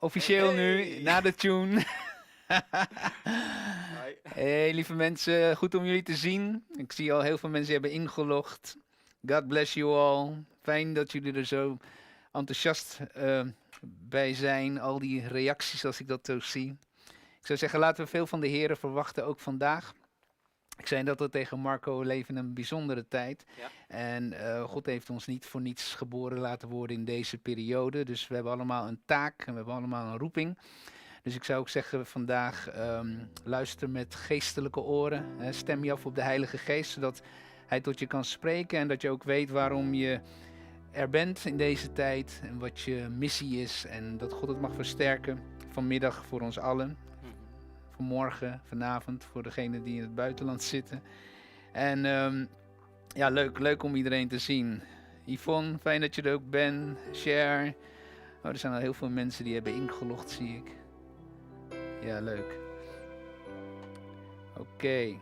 Officieel nu, na de tune. Hey lieve mensen, goed om jullie te zien. Ik zie al heel veel mensen hebben ingelogd. God bless you all. Fijn dat jullie er zo enthousiast bij zijn. Al die reacties als ik dat zo zie. Ik zou zeggen, laten we veel van de Here verwachten, ook vandaag. Ik zei dat tegen Marco, we leven in een bijzondere tijd. Ja. En God heeft ons niet voor niets geboren laten worden in deze periode. Dus we hebben allemaal een taak en we hebben allemaal een roeping. Dus ik zou ook zeggen vandaag, luister met geestelijke oren. Stem je af op de Heilige Geest, zodat Hij tot je kan spreken. En dat je ook weet waarom je er bent in deze tijd. En wat je missie is. En dat God het mag versterken vanmiddag voor ons allen. Vanmorgen, vanavond, voor degenen die in het buitenland zitten. En ja, leuk om iedereen te zien. Yvonne, fijn dat je er ook bent. Cher. Oh, er zijn al heel veel mensen die hebben ingelogd, zie ik. Ja, leuk. Oké.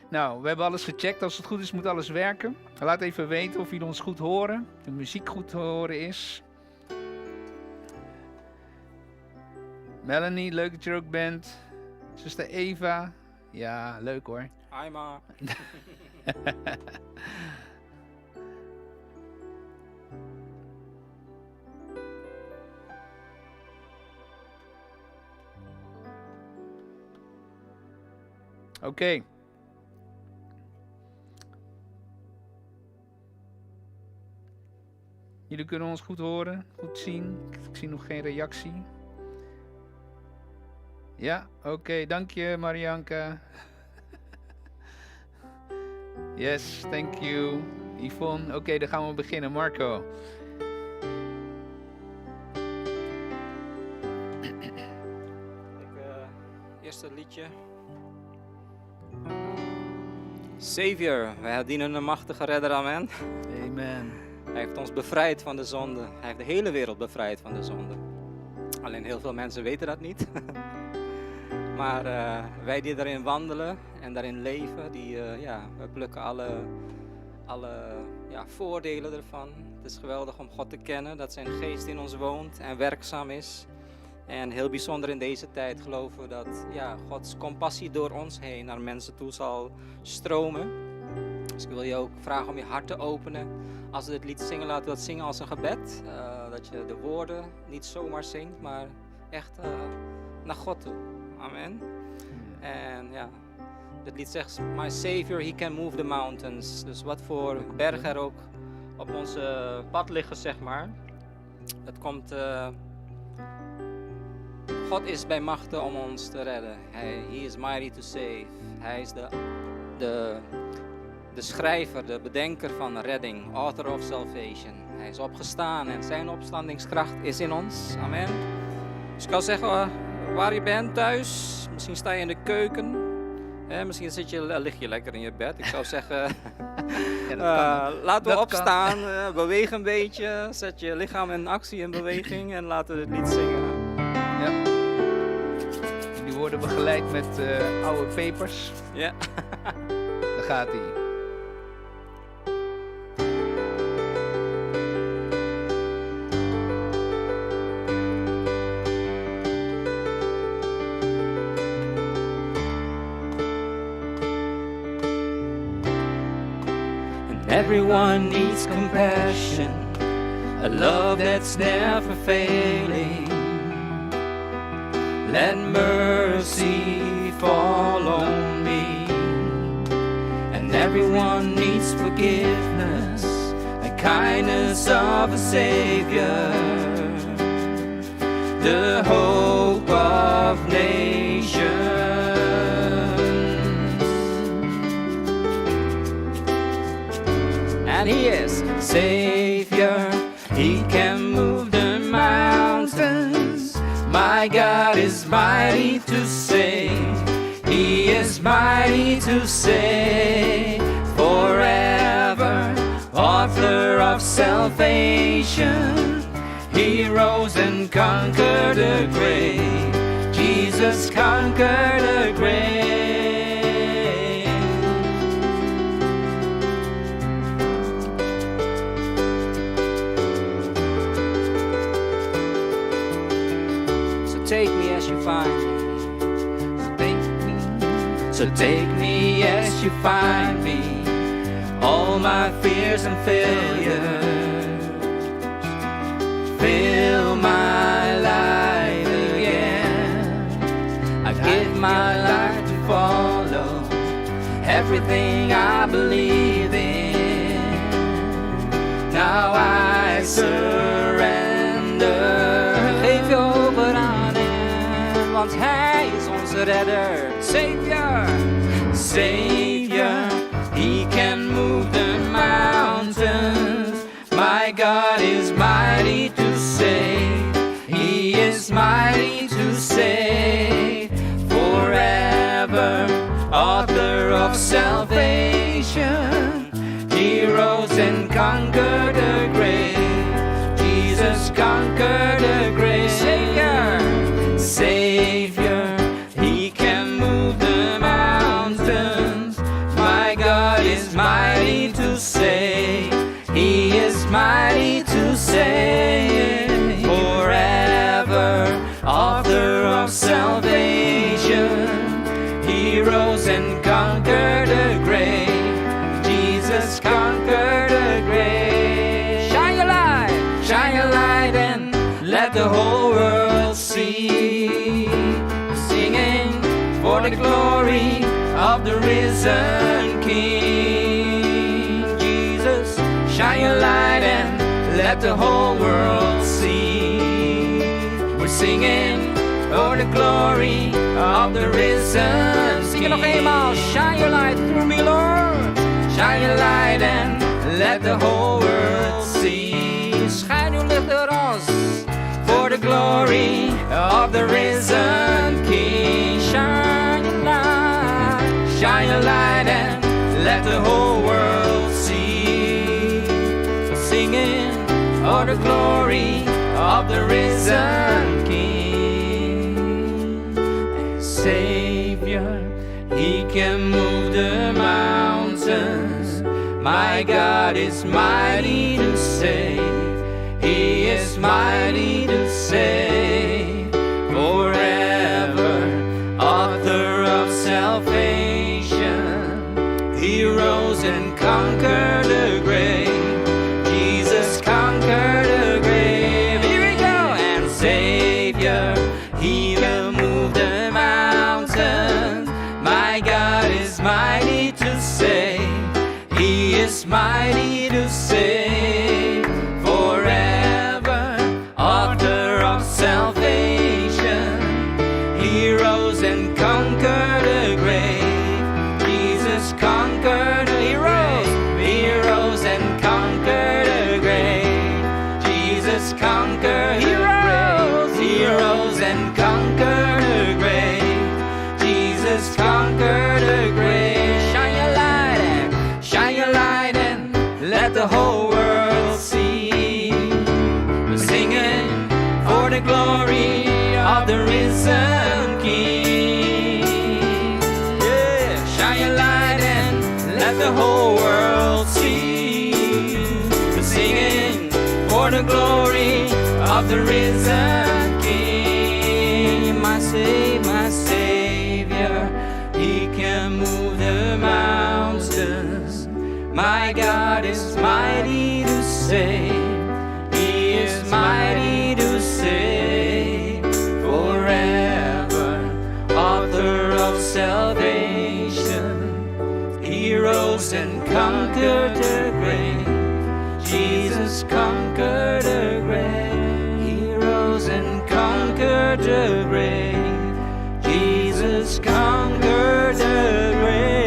Nou, we hebben alles gecheckt. Als het goed is, moet alles werken. Laat even weten of jullie ons goed horen. De muziek goed te horen is. Melanie, leuk dat je er ook bent. Zuster Eva. Ja, leuk hoor. Hi ma. Oké. Jullie kunnen ons goed horen, goed zien. Ik zie nog geen reactie. Ja, oké, dank je Marianka. Yes, thank you. Yvonne, oké, dan gaan we beginnen. Marco. Eerste liedje. Savior, wij dienen een machtige redder, amen. Amen. Hij heeft ons bevrijd van de zonde. Hij heeft de hele wereld bevrijd van de zonde. Alleen heel veel mensen weten dat niet. Maar wij die daarin wandelen en daarin leven, we plukken alle voordelen ervan. Het is geweldig om God te kennen, dat zijn geest in ons woont en werkzaam is. En heel bijzonder in deze tijd geloven we dat Gods compassie door ons heen naar mensen toe zal stromen. Dus ik wil je ook vragen om je hart te openen. Als we dit lied zingen, laten we dat zingen als een gebed. Dat je de woorden niet zomaar zingt, maar echt naar God toe. Amen. En dit lied zegt, my Savior, he can move the mountains. Dus wat voor bergen er ook op onze pad liggen, zeg maar. Het komt... God is bij machten om ons te redden. He is mighty to save. Hij is de schrijver, de bedenker van redding, author of salvation. Hij is opgestaan en zijn opstandingskracht is in ons. Amen. Dus ik kan zeggen, waar je bent thuis, misschien sta je in de keuken, misschien lig je lekker in je bed. Ik zou zeggen, laten we opstaan, beweeg een beetje, zet je lichaam in actie en beweging en laten we het lied zingen. Ja. Die worden begeleid met oude pepers. Ja. Daar gaat hij. Everyone needs compassion, a love that's never failing. Let mercy fall on me. And everyone needs forgiveness, the kindness of a Savior, the hope of nations. And He is Savior, He can move the mountains. My God is mighty to save. He is mighty to save forever. Author of salvation. He rose and conquered the grave. Jesus conquered the grave. take me as you find me. So take me as you find me, all my fears and failures. Fill my life again. I give my life to follow everything I believe in. Now I surrender. Geef je over aan hem, want hij is onze redder. Savior, Savior, He can move the mountains. My God is mighty to save. He is mighty to save. Forever, author of salvation. He rose and conquered the grave. Jesus conquered the grave. Savior, Savior, He can move the mountains. My God is mighty to save. He is mighty to save. Forever, author of salvation. He rose and conquered the grave. Jesus conquered the grave. shine your light. Shine your light and let the whole world see. Singing for the glory of the risen King. Jesus, shine your light and let the whole world see. We're singing for the glory of the risen Zing het nog King. eenmaal. Shine your light through me, Lord. Shine your light and let the whole world see. Schijn uw licht door ons. For the glory of the risen King. Shine your light. Shine your light and let the whole world see. Singing for the glory of the risen King. Savior, He can move the mountains. My God is mighty to save. He is mighty to save. Forever, author of salvation. He rose and conquered the grave. Jesus conquered the grave. Here we go. And Savior, He will move the mountains. My God is mighty to save. He is mighty to save. Forever, author of salvation. He rose and conquered the grave. Jesus conquered the grave. He rose and conquered the grave. Jesus conquered the grave. He rose and conquered the grave. Jesus conquered the grave. Shine your light and shine your light and let the whole world see. We're singing for the glory of the risen King. Yeah, shine your light and let the whole world see. We're singing for the glory of the risen King. My Savior, He can move the mountains. My God is mighty to save. He is mighty to save. Forever, author of salvation. He rose and conquered the grave. Jesus conquered the grave. He rose and conquered the grave. Jesus conquered the grave.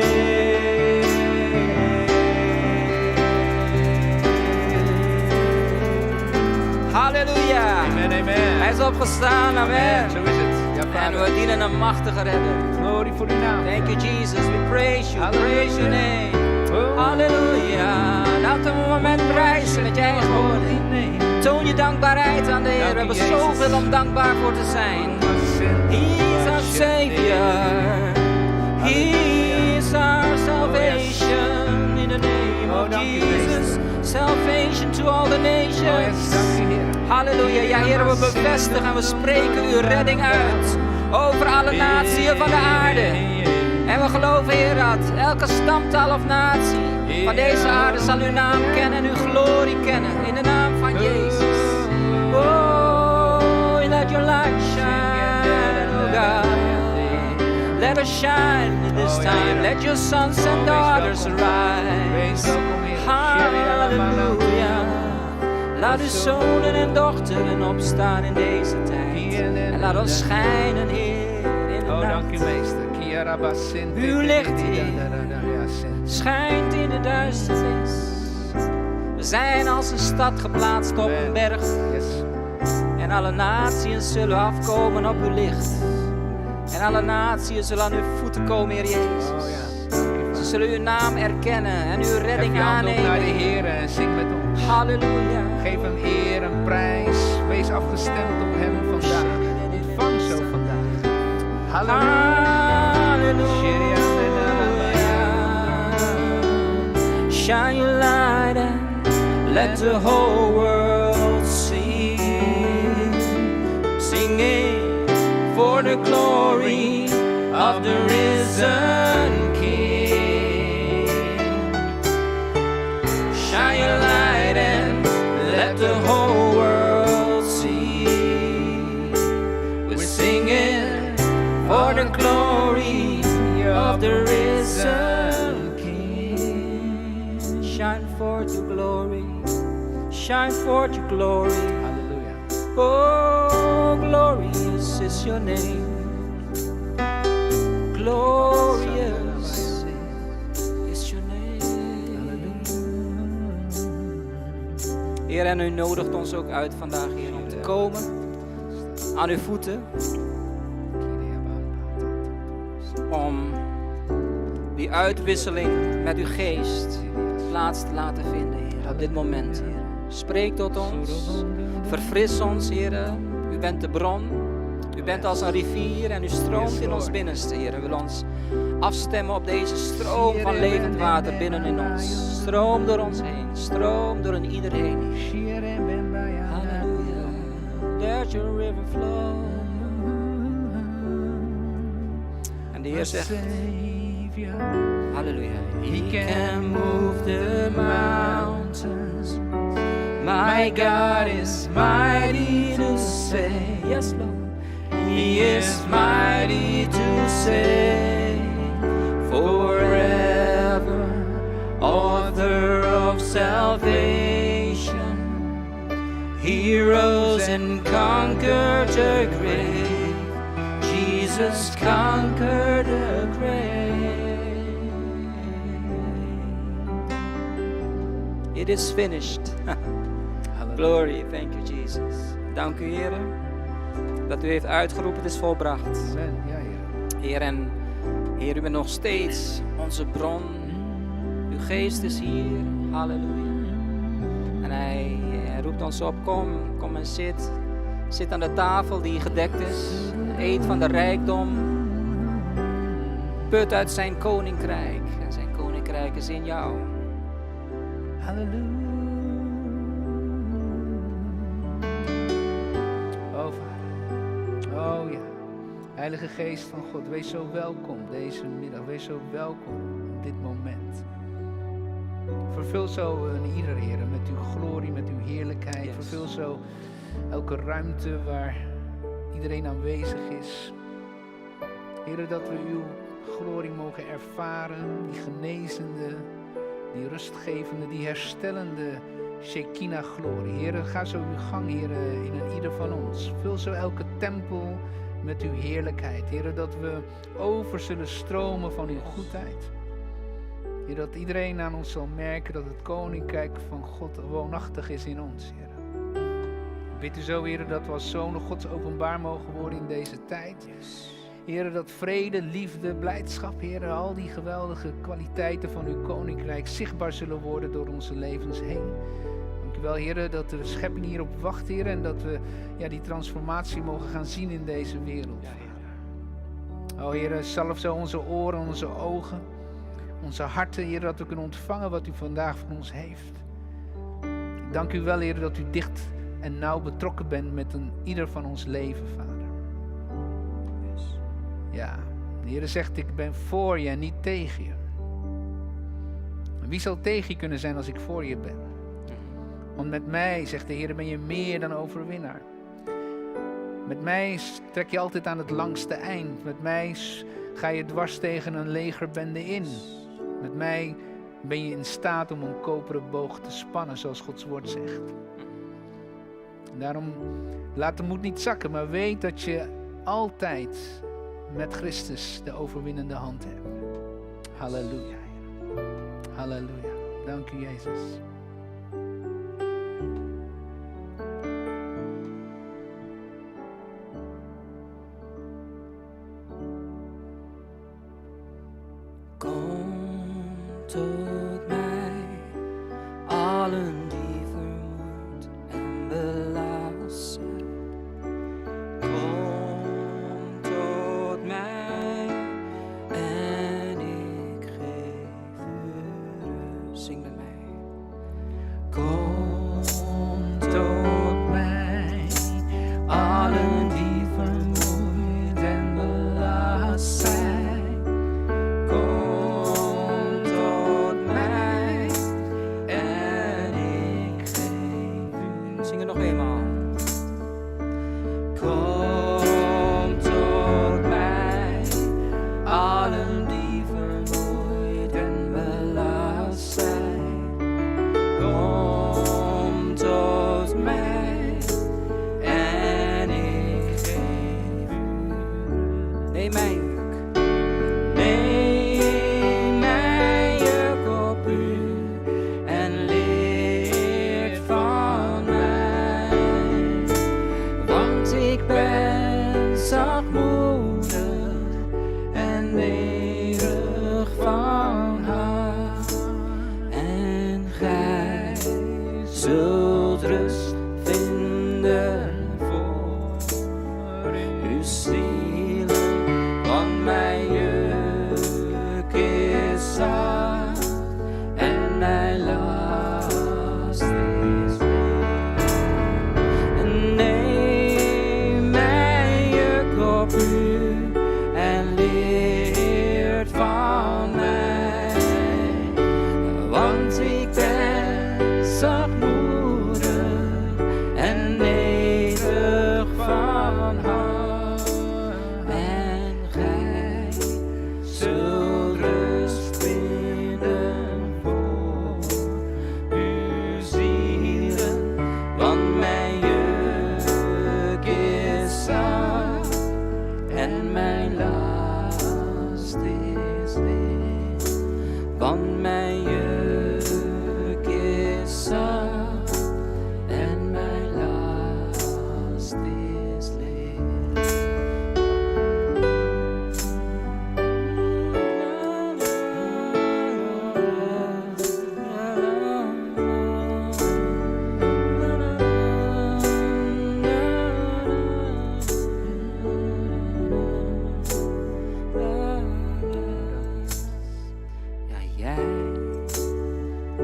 Halleluja. Amen, amen. Hij is opgestaan, amen. Zo is het. Ja, En Vader. we dienen een machtige redder. Glorie voor uw naam. Thank you, Jesus. We praise you. Hallelujah. Praise your name. Oh. Halleluja. Laten we een moment prijzen met je eigen woorden. Toon je dankbaarheid aan de Heer. We hebben zoveel om dankbaar voor te zijn. He's our Savior. He's our salvation. In the name of Jesus. Salvation to all the nations. Halleluja. Ja, Heer, we bevestigen en we spreken uw redding uit over alle naties van de aarde. En we geloven, Heer, dat elke stamtaal of natie van deze aarde zal uw naam kennen en uw glorie kennen. In de naam van Jezus. Oh, let your light shine, oh God. Let us shine in this time. Let your sons and daughters arise. Halleluja. Laat uw zonen en dochteren opstaan in deze tijd. En laat ons schijnen, Heer, in de nacht. Dank u, meester. Uw licht, Heer, schijnt in de duisternis. We zijn als een stad geplaatst op een berg. En alle naties zullen afkomen op uw licht. En alle naties zullen aan uw voeten komen, Heer Jezus. Ze zullen uw naam erkennen en uw redding aannemen. Naar de Heer en zing met ons. Halleluja. Geef hem eer en prijs. Wees afgestemd op hem vandaag. Ontvang zo vandaag. Halleluja. Shine your light and let the whole world see. Singing for the glory of the risen King. Shine your light and let the whole world see. We're singing for the glory of the risen King. Shine forth your glory. Shine forth your glory. Hallelujah. Oh, glorious is your name. Glorious is your name. Heer, en u nodigt ons ook uit vandaag, Heer, om te komen aan uw voeten. Om die uitwisseling met uw geest plaats te laten vinden, Heer, op dit moment, Heer. Spreek tot ons, verfris ons, Heer. U bent de bron, u bent als een rivier en u stroomt in ons binnenste, Heer. U wil ons afstemmen op deze stroom van levend water binnen in ons. Stroom door ons heen, stroom door een iedereen. Halleluja, let your river flow. En de Heer zegt, halleluja, He can move the mountains. My God is mighty to save. Yes, Lord. He is mighty to save forever. Author of salvation. He rose and conquered the grave. Jesus conquered the grave. It is finished. Glory, thank you Jesus. Dank u, Heer, dat u heeft uitgeroepen, het is volbracht. Amen. Ja, Heer. Heer, en Heer, u bent nog steeds onze bron. Uw geest is hier. Halleluja. En hij roept ons op, kom en zit. Zit aan de tafel die gedekt is. Eet van de rijkdom. Put uit zijn koninkrijk. En zijn koninkrijk is in jou. Halleluja. Oh, Vader. Oh ja. Heilige Geest van God, wees zo welkom deze middag. Wees zo welkom op dit moment. Vervul zo een ieder, Heer, met uw glorie, met uw heerlijkheid. Yes. Vervul zo elke ruimte waar iedereen aanwezig is. Heer, dat we uw glorie mogen ervaren, die genezende, die rustgevende, die herstellende Shekinah-glorie. Heer, ga zo uw gang, Heer, in een ieder van ons. Vul zo elke tempel met uw heerlijkheid. Heer, dat we over zullen stromen van uw goedheid. Heer, dat iedereen aan ons zal merken dat het koninkrijk van God woonachtig is in ons, Heer. Ik bid u zo, Heer, dat we als zonen Gods openbaar mogen worden in deze tijd. Heer, dat vrede, liefde, blijdschap, Heer, al die geweldige kwaliteiten van uw koninkrijk zichtbaar zullen worden door onze levens heen. Dank u wel, Heer, dat de schepping hierop wacht, Heer, en dat we die transformatie mogen gaan zien in deze wereld. O Heer, zalf zo onze oren, onze ogen, onze harten, Heer, dat we kunnen ontvangen wat u vandaag van ons heeft. Ik dank u wel, Heer, dat u dicht en nauw betrokken bent met ieder van ons leven, Vader. Ja, de Heer zegt, ik ben voor je en niet tegen je. En wie zal tegen je kunnen zijn als ik voor je ben? Want met mij, zegt de Heer, ben je meer dan overwinnaar. Met mij trek je altijd aan het langste eind. Met mij ga je dwars tegen een legerbende in. Met mij ben je in staat om een koperen boog te spannen, zoals Gods woord zegt. En daarom, laat de moed niet zakken, maar weet dat je altijd met Christus de overwinnende hand hebt. Halleluja. Halleluja. Dank u, Jezus. Tot mij, allen die vermoeid en belast zijn. Kom tot mij en ik geef u rust. Zing met mij. Kom tot mij, allen die vermoeid en belast zijn.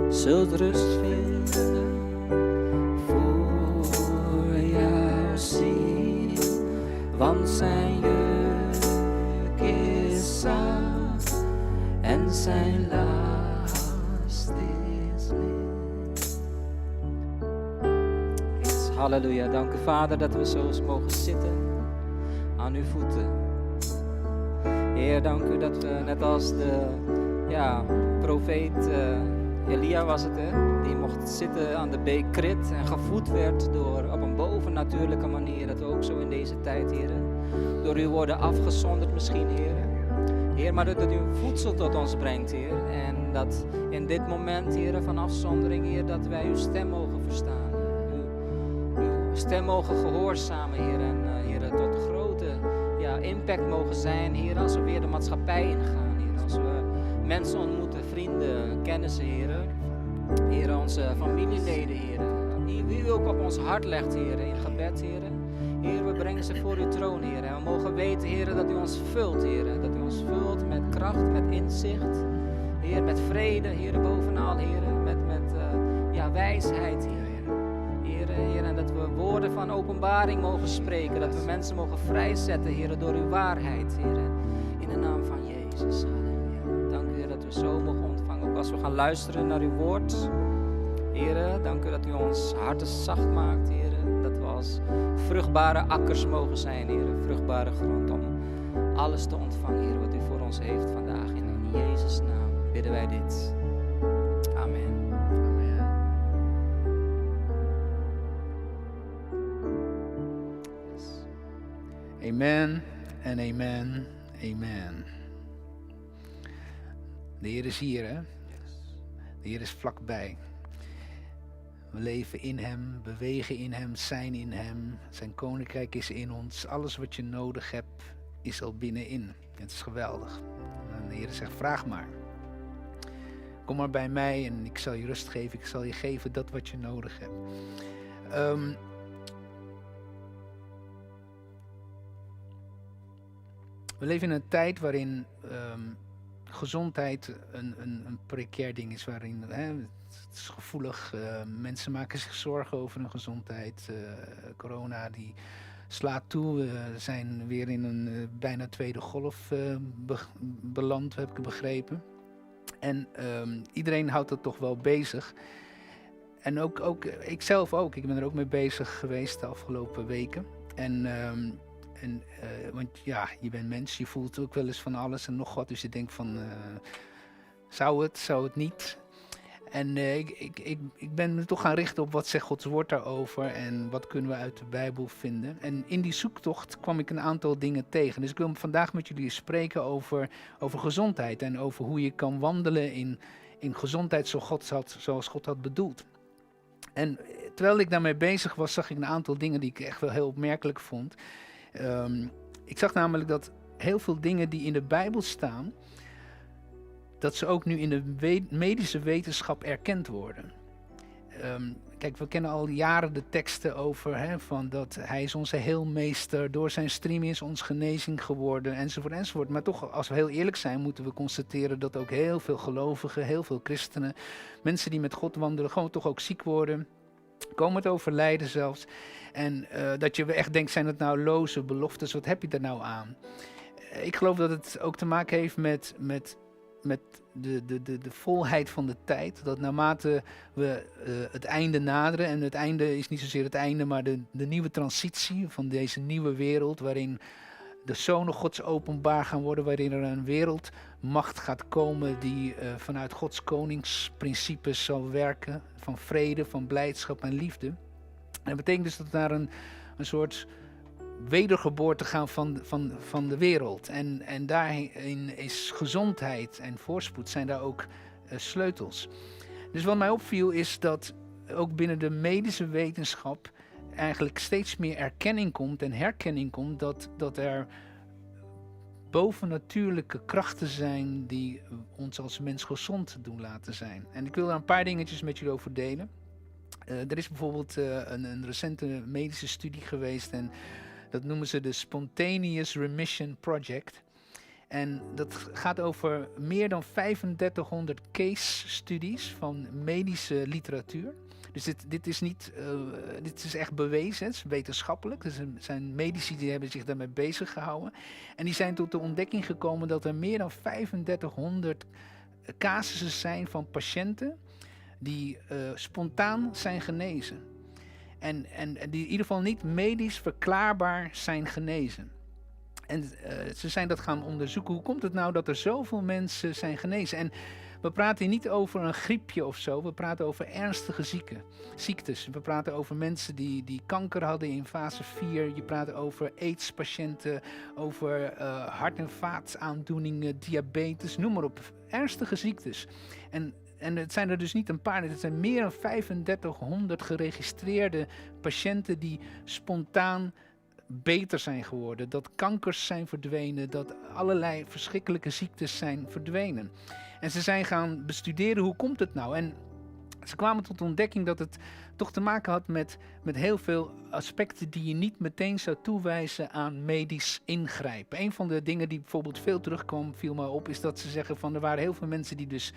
Zult rust vinden voor jouw ziel, want zijn juk is zacht en zijn last is licht. Yes, halleluja, dank u Vader dat we zo mogen zitten aan uw voeten. Heer, dank u dat we net als de profeet Elia was het, hè? Die mocht zitten aan de beek Krit en gevoed werd op een bovennatuurlijke manier. Dat we ook zo in deze tijd, Heer, door u worden afgezonderd misschien, Heer. Heer, maar dat u voedsel tot ons brengt, Heer. En dat in dit moment, Heer, van afzondering, Heer, dat wij uw stem mogen verstaan. Uw stem mogen gehoorzamen, Heer. En Heer, tot grote impact mogen zijn, Heer, als we weer de maatschappij ingaan, Heer. Als we mensen ontmoeten, vrienden, kennissen, Heer. Heer, onze familieleden, Heer. Wie u ook op ons hart legt, Heer, in gebed, Heer. Heer, we brengen ze voor uw troon, Heer. En we mogen weten, Heer, dat u ons vult, Heer. Dat u ons vult met kracht, met inzicht. Heer, met vrede, Heer, bovenal, Heer. Met wijsheid, Heer. Heer, Heer, en dat we woorden van openbaring mogen spreken, dat we mensen mogen vrijzetten, Heer, door uw waarheid, Heer, in de naam van Jezus. Halleluja. Dank u, Heer, dat we zo mogen ontvangen, ook als we gaan luisteren naar uw woord. Heer, dank u dat u ons harten zacht maakt, Heer, dat we als vruchtbare akkers mogen zijn, Heer, vruchtbare grond om alles te ontvangen, Heer, wat u voor ons heeft vandaag. In Jezus' naam bidden wij dit. Amen. Amen. Amen en amen, amen. De Heer is hier, hè? De Heer is vlakbij. We leven in Hem, bewegen in Hem, zijn in Hem. Zijn koninkrijk is in ons. Alles wat je nodig hebt is al binnenin. Het is geweldig. En de Heer zegt, vraag maar. Kom maar bij mij en ik zal je rust geven. Ik zal je geven dat wat je nodig hebt. We leven in een tijd waarin gezondheid een precair ding is. Waarin het is gevoelig. Mensen maken zich zorgen over hun gezondheid. Corona die slaat toe. We zijn weer in een bijna tweede golf beland, heb ik begrepen. En iedereen houdt dat toch wel bezig. En ook ik zelf ook. Ik ben er ook mee bezig geweest de afgelopen weken. Want ja, je bent mens, je voelt ook wel eens van alles en nog wat. Dus je denkt van, zou het niet? En ik ben me toch gaan richten op wat zegt Gods woord daarover en wat kunnen we uit de Bijbel vinden. En in die zoektocht kwam ik een aantal dingen tegen. Dus ik wil vandaag met jullie spreken over gezondheid en over hoe je kan wandelen in gezondheid zoals God had bedoeld. En terwijl ik daarmee bezig was, zag ik een aantal dingen die ik echt wel heel opmerkelijk vond. Ik zag namelijk dat heel veel dingen die in de Bijbel staan, dat ze ook nu in de medische wetenschap erkend worden. Kijk, we kennen al jaren de teksten over, van dat hij is onze heelmeester, door zijn stream is ons genezing geworden, enzovoort, enzovoort. Maar toch, als we heel eerlijk zijn, moeten we constateren dat ook heel veel gelovigen, heel veel christenen, mensen die met God wandelen, gewoon toch ook ziek worden, komen te overlijden zelfs. En dat je echt denkt, zijn het nou loze beloftes, wat heb je er nou aan? Ik geloof dat het ook te maken heeft met de volheid van de tijd. Dat naarmate we het einde naderen, en het einde is niet zozeer het einde, maar de nieuwe transitie van deze nieuwe wereld, waarin de zonen Gods openbaar gaan worden, waarin er een wereldmacht gaat komen die vanuit Gods koningsprincipes zal werken, van vrede, van blijdschap en liefde. En dat betekent dus dat daar een soort wedergeboorte gaan van de wereld. En daarin is gezondheid en voorspoed zijn daar ook sleutels. Dus wat mij opviel is dat ook binnen de medische wetenschap eigenlijk steeds meer erkenning komt en herkenning komt dat er bovennatuurlijke krachten zijn die ons als mens gezond doen laten zijn. En ik wil daar een paar dingetjes met jullie over delen. Er is bijvoorbeeld een recente medische studie geweest en dat noemen ze de Spontaneous Remission Project. En dat gaat over meer dan 3500 case studies van medische literatuur. Dus dit is echt bewezen, het is wetenschappelijk. Er zijn medici die hebben zich daarmee bezig gehouden. En die zijn tot de ontdekking gekomen dat er meer dan 3500 casussen zijn van patiënten die spontaan zijn genezen. En die in ieder geval niet medisch verklaarbaar zijn genezen. En ze zijn dat gaan onderzoeken. Hoe komt het nou dat er zoveel mensen zijn genezen? En we praten hier niet over een griepje of zo. We praten over ernstige ziektes. We praten over mensen die kanker hadden in fase 4. Je praat over AIDS-patiënten, over hart- en vaataandoeningen, diabetes, noem maar op. Ernstige ziektes. En het zijn er dus niet een paar, het zijn meer dan 3500 geregistreerde patiënten die spontaan beter zijn geworden. Dat kankers zijn verdwenen, dat allerlei verschrikkelijke ziektes zijn verdwenen. En ze zijn gaan bestuderen, hoe komt het nou? En Ze kwamen tot de ontdekking dat het toch te maken had met heel veel aspecten die je niet meteen zou toewijzen aan medisch ingrijpen. Een van de dingen die bijvoorbeeld veel terugkwam, viel me op, is dat ze zeggen van er waren heel veel mensen die dus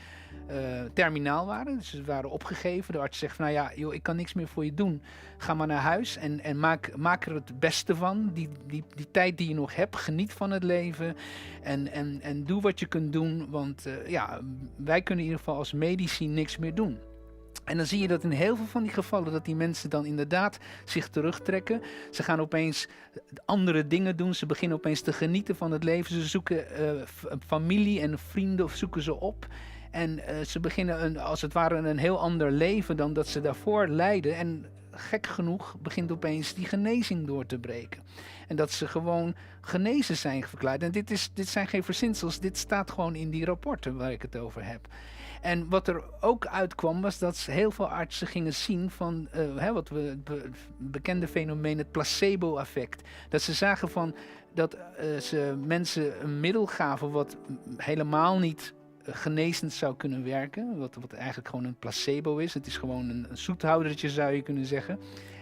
terminaal waren. Dus ze waren opgegeven. De arts zegt van nou ja, joh, ik kan niks meer voor je doen. Ga maar naar huis en maak er het beste van. Die tijd die je nog hebt, geniet van het leven en doe wat je kunt doen. Want wij kunnen in ieder geval als medici niks meer doen. En dan zie je dat in heel veel van die gevallen dat die mensen dan inderdaad zich terugtrekken. Ze gaan opeens andere dingen doen. Ze beginnen opeens te genieten van het leven. Ze zoeken familie en vrienden zoeken ze op. En ze beginnen als het ware een heel ander leven dan dat ze daarvoor leidden. En gek genoeg begint opeens die genezing door te breken. En dat ze gewoon genezen zijn verklaard. En dit zijn geen verzinsels. Dit staat gewoon in die rapporten waar ik het over heb. En wat er ook uitkwam was dat heel veel artsen gingen zien van wat we het bekende fenomeen, het placebo-effect. Dat ze zagen van dat ze mensen een middel gaven wat helemaal niet genezend zou kunnen werken. Wat eigenlijk gewoon een placebo is. Het is gewoon een zoethoudertje zou je kunnen zeggen.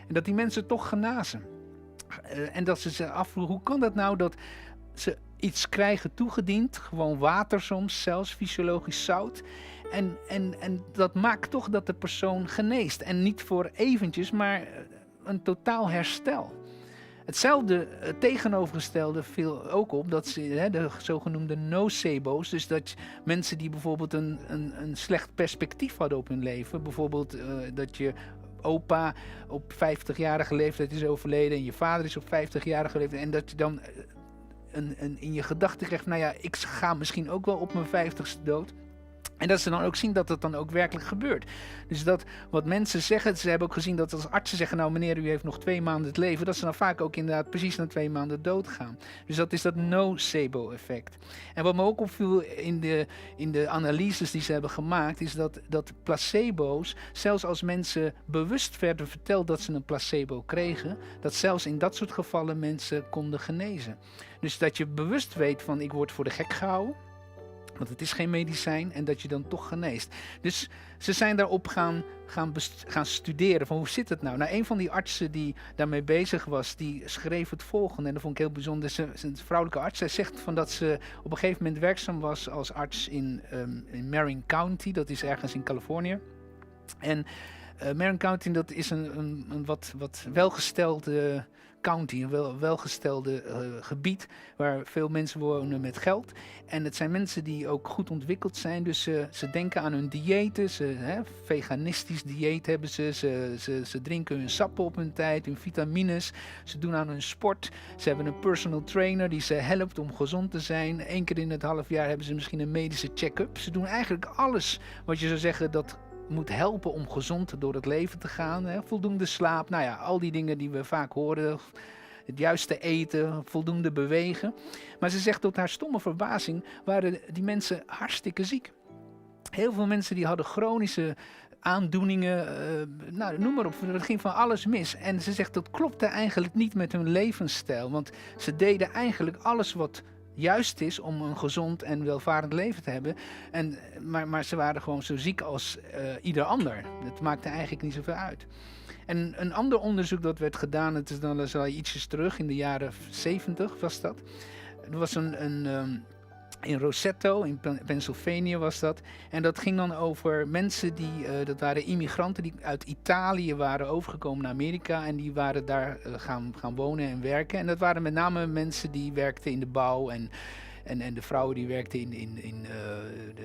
En dat die mensen toch genazen. En dat ze zich afvroegen, hoe kan dat nou dat ze iets krijgen toegediend, gewoon water soms, zelfs fysiologisch zout. En dat maakt toch dat de persoon geneest. En niet voor eventjes, maar een totaal herstel. Hetzelfde tegenovergestelde viel ook op, dat ze de zogenoemde nocebo's, dus dat mensen die bijvoorbeeld een slecht perspectief hadden op hun leven, bijvoorbeeld dat je opa op 50-jarige leeftijd is overleden en je vader is op 50-jarige leeftijd en dat je dan in je gedachten krijgt, nou ja, ik ga misschien ook wel op mijn 50ste dood. En dat ze dan ook zien dat het dan ook werkelijk gebeurt. Dus dat wat mensen zeggen, ze hebben ook gezien dat als artsen zeggen, nou meneer, u heeft nog 2 maanden het leven, dat ze dan vaak ook inderdaad precies na 2 maanden doodgaan. Dus dat is dat nocebo-effect. En wat me ook opviel in de analyses die ze hebben gemaakt, is dat placebo's, zelfs als mensen bewust werden verteld dat ze een placebo kregen, dat zelfs in dat soort gevallen mensen konden genezen. Dus dat je bewust weet van, ik word voor de gek gehouden. Want het is geen medicijn en dat je dan toch geneest. Dus ze zijn daarop gaan studeren van hoe zit het nou. Nou, een van die artsen die daarmee bezig was, die schreef het volgende. En dat vond ik heel bijzonder. Ze is een vrouwelijke arts. Zij zegt van dat ze op een gegeven moment werkzaam was als arts in Marin County. Dat is ergens in Californië. En Marin County, dat is een wat welgestelde county, een welgestelde gebied waar veel mensen wonen met geld. En het zijn mensen die ook goed ontwikkeld zijn, dus ze denken aan hun diëten, veganistisch dieet hebben ze drinken hun sappen op hun tijd, hun vitamines, ze doen aan hun sport, ze hebben een personal trainer die ze helpt om gezond te zijn. 1 keer in het half jaar hebben ze misschien een medische check-up. Ze doen eigenlijk alles wat je zou zeggen dat moet helpen om gezond door het leven te gaan. Voldoende slaap, nou ja, al die dingen die we vaak horen. Het juiste eten, voldoende bewegen. Maar ze zegt tot haar stomme verbazing waren die mensen hartstikke ziek. Heel veel mensen die hadden chronische aandoeningen, noem maar op, er ging van alles mis. En ze zegt dat klopte eigenlijk niet met hun levensstijl. Want ze deden eigenlijk alles wat juist is om een gezond en welvarend leven te hebben. Maar ze waren gewoon zo ziek als ieder ander. Dat maakte eigenlijk niet zoveel uit. En een ander onderzoek dat werd gedaan, het is dan al ietsjes terug, in de jaren 70 was dat. Er was in Roseto, in Pennsylvania was dat. En dat ging dan over mensen dat waren immigranten die uit Italië waren overgekomen naar Amerika. En die waren daar gaan wonen en werken. En dat waren met name mensen die werkten in de bouw en de vrouwen die werkten in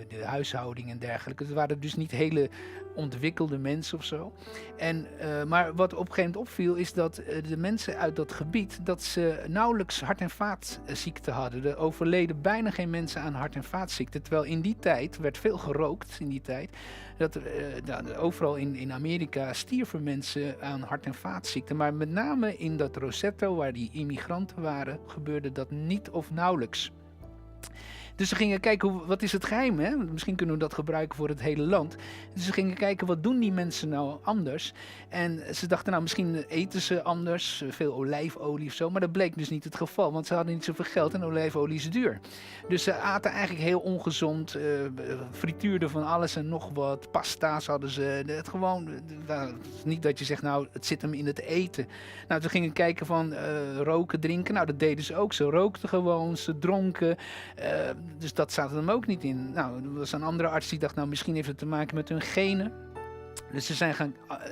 de huishouding en dergelijke. Het waren dus niet hele ontwikkelde mensen of zo. Maar wat op een gegeven moment opviel is dat de mensen uit dat gebied, dat ze nauwelijks hart- en vaatziekten hadden. Er overleden bijna geen mensen aan hart- en vaatziekten. Terwijl in die tijd werd veel gerookt in die tijd. Overal in Amerika stierven mensen aan hart- en vaatziekten. Maar met name in dat Roseto, waar die immigranten waren, gebeurde dat niet of nauwelijks. Dus ze gingen kijken, wat is het geheim? Hè? Misschien kunnen we dat gebruiken voor het hele land. Dus ze gingen kijken, wat doen die mensen nou anders? En ze dachten, nou misschien eten ze anders, veel olijfolie of zo. Maar dat bleek dus niet het geval, want ze hadden niet zoveel geld en olijfolie is duur. Dus ze aten eigenlijk heel ongezond, frituurden van alles en nog wat. Pasta's hadden ze. Het gewoon, niet dat je zegt, nou het zit hem in het eten. Nou, ze gingen kijken van roken, drinken. Nou, dat deden ze ook. Ze rookten gewoon, ze dronken. Dus dat zat hem ook niet in. Nou, er was een andere arts die dacht, nou misschien heeft het te maken met hun genen. Dus ze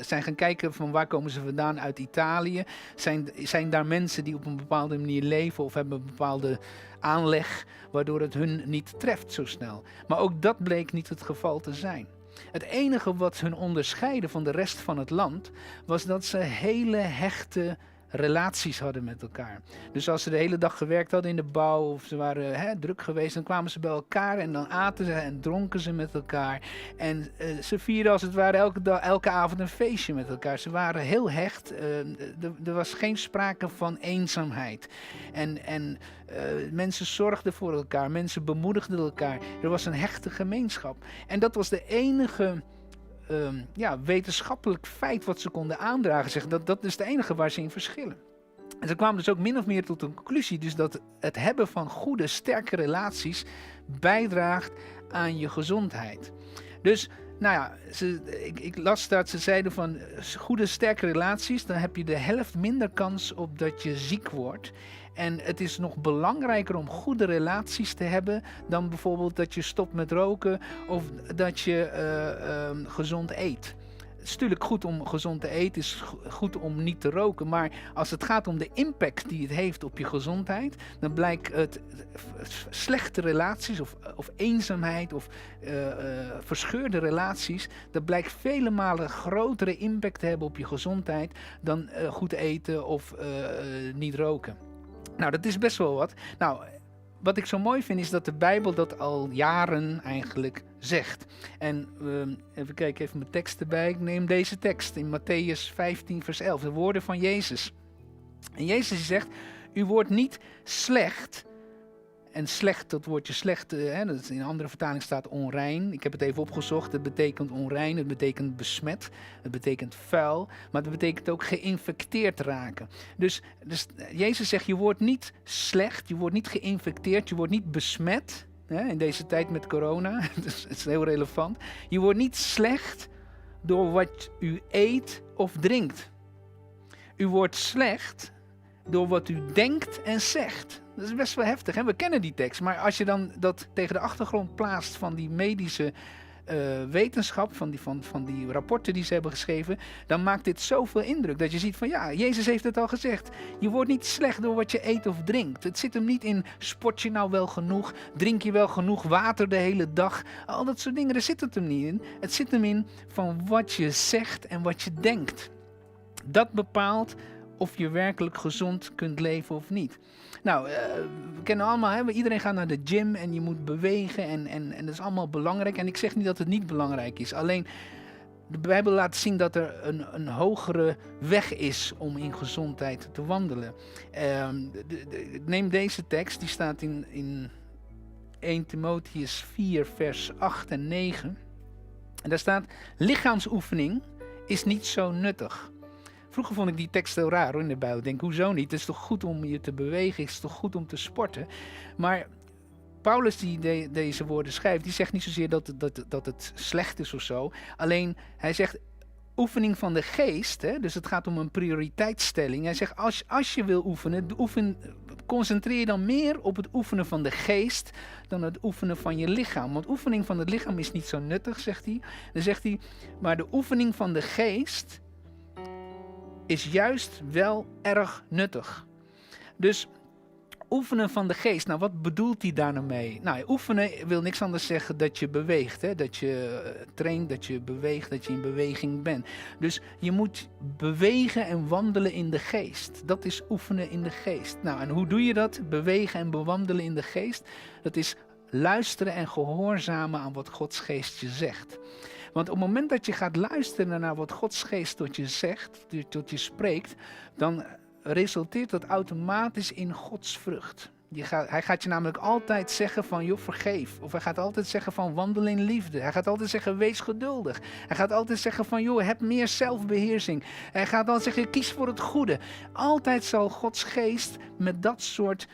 zijn gaan kijken van waar komen ze vandaan uit Italië. Zijn daar mensen die op een bepaalde manier leven of hebben een bepaalde aanleg waardoor het hun niet treft zo snel. Maar ook dat bleek niet het geval te zijn. Het enige wat hun onderscheidde van de rest van het land was dat ze hele hechte relaties hadden met elkaar. Dus als ze de hele dag gewerkt hadden in de bouw of ze waren druk geweest, dan kwamen ze bij elkaar en dan aten ze en dronken ze met elkaar. En ze vierden als het ware elke avond een feestje met elkaar. Ze waren heel hecht. Er was geen sprake van eenzaamheid. En mensen zorgden voor elkaar, mensen bemoedigden elkaar. Er was een hechte gemeenschap. En dat was de enige wetenschappelijk feit wat ze konden aandragen. Zeg, dat is het enige waar ze in verschillen. En ze kwamen dus ook min of meer tot een conclusie, dus dat het hebben van goede, sterke relaties bijdraagt aan je gezondheid. Dus, nou ja, ik las dat ze zeiden van goede, sterke relaties, dan heb je de helft minder kans op dat je ziek wordt. En het is nog belangrijker om goede relaties te hebben dan bijvoorbeeld dat je stopt met roken of dat je gezond eet. Het is natuurlijk goed om gezond te eten, het is goed om niet te roken, maar als het gaat om de impact die het heeft op je gezondheid, dan blijkt het slechte relaties of eenzaamheid of verscheurde relaties, dat blijkt vele malen grotere impact te hebben op je gezondheid dan goed eten of niet roken. Nou, dat is best wel wat. Nou, wat ik zo mooi vind is dat de Bijbel dat al jaren eigenlijk zegt. En even kijken, even mijn tekst erbij. Ik neem deze tekst in Mattheüs 15 vers 11, de woorden van Jezus. En Jezus zegt, u wordt niet slecht. En slecht, dat woordje slecht, dat in een andere vertaling staat onrein. Ik heb het even opgezocht, het betekent onrein, het betekent besmet, het betekent vuil, maar het betekent ook geïnfecteerd raken. Dus Jezus zegt, je wordt niet slecht, je wordt niet geïnfecteerd, je wordt niet besmet. In deze tijd met corona, dus het is heel relevant. Je wordt niet slecht door wat u eet of drinkt. U wordt slecht door wat u denkt en zegt. Dat is best wel heftig, hè? We kennen die tekst, maar als je dan dat tegen de achtergrond plaatst van die medische wetenschap, van die rapporten die ze hebben geschreven, dan maakt dit zoveel indruk dat je ziet van ja, Jezus heeft het al gezegd. Je wordt niet slecht door wat je eet of drinkt. Het zit hem niet in, sport je nou wel genoeg, drink je wel genoeg water de hele dag, al dat soort dingen, daar zit het hem niet in. Het zit hem in van wat je zegt en wat je denkt. Dat bepaalt of je werkelijk gezond kunt leven of niet. Nou, we kennen allemaal, iedereen gaat naar de gym en je moet bewegen en dat is allemaal belangrijk. En ik zeg niet dat het niet belangrijk is, alleen de Bijbel laat zien dat er een hogere weg is om in gezondheid te wandelen. Neem deze tekst, die staat in 1 Timotheüs 4 vers 8 en 9. En daar staat, lichaamsoefening is niet zo nuttig. Vroeger vond ik die tekst heel raar hoor, in de Bijbel. Ik denk, hoezo niet? Het is toch goed om je te bewegen? Het is toch goed om te sporten? Maar Paulus die deze woorden schrijft, die zegt niet zozeer dat het slecht is of zo. Alleen, hij zegt oefening van de geest. Hè? Dus het gaat om een prioriteitsstelling. Hij zegt, als je wil oefenen, concentreer je dan meer op het oefenen van de geest dan het oefenen van je lichaam. Want oefening van het lichaam is niet zo nuttig, zegt hij. Dan zegt hij, maar de oefening van de geest is juist wel erg nuttig. Dus oefenen van de geest, nou wat bedoelt hij daar nou mee? Nou, oefenen wil niks anders zeggen dat je beweegt, hè? Dat je traint, dat je beweegt, dat je in beweging bent. Dus je moet bewegen en wandelen in de geest. Dat is oefenen in de geest. Nou, en hoe doe je dat? Bewegen en bewandelen in de geest? Dat is luisteren en gehoorzamen aan wat Gods geest je zegt. Want op het moment dat je gaat luisteren naar wat Gods geest tot je zegt, tot je spreekt, dan resulteert dat automatisch in Gods vrucht. Hij gaat je namelijk altijd zeggen van, joh, vergeef. Of hij gaat altijd zeggen van, wandel in liefde. Hij gaat altijd zeggen, wees geduldig. Hij gaat altijd zeggen van, joh, heb meer zelfbeheersing. Hij gaat altijd zeggen, kies voor het goede. Altijd zal Gods geest met dat soort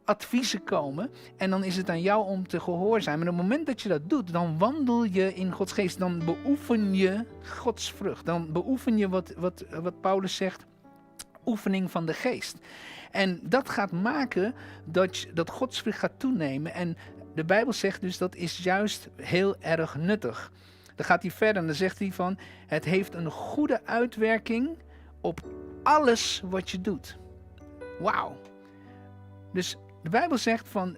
adviezen komen. En dan is het aan jou om te gehoorzamen. En op het moment dat je dat doet, dan wandel je in Gods geest. Dan beoefen je Gods vrucht. Dan beoefen je wat Paulus zegt, oefening van de geest. En dat gaat maken dat Gods vrucht gaat toenemen. En de Bijbel zegt dus dat is juist heel erg nuttig. Dan gaat hij verder en dan zegt hij van, het heeft een goede uitwerking op alles wat je doet. Wauw. Dus de Bijbel zegt van,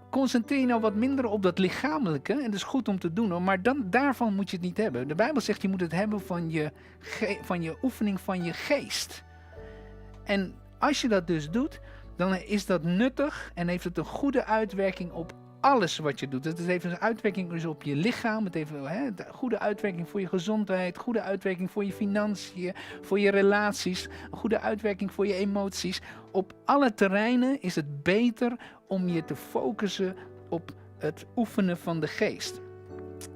concentreer je nou wat minder op dat lichamelijke. En dat is goed om te doen hoor, maar daarvan moet je het niet hebben. De Bijbel zegt je moet het hebben van je oefening van je geest. En als je dat dus doet, dan is dat nuttig en heeft het een goede uitwerking op alles wat je doet. Het heeft een uitwerking dus op je lichaam, het heeft een goede uitwerking voor je gezondheid, goede uitwerking voor je financiën, voor je relaties, een goede uitwerking voor je emoties. Op alle terreinen is het beter om je te focussen op het oefenen van de geest.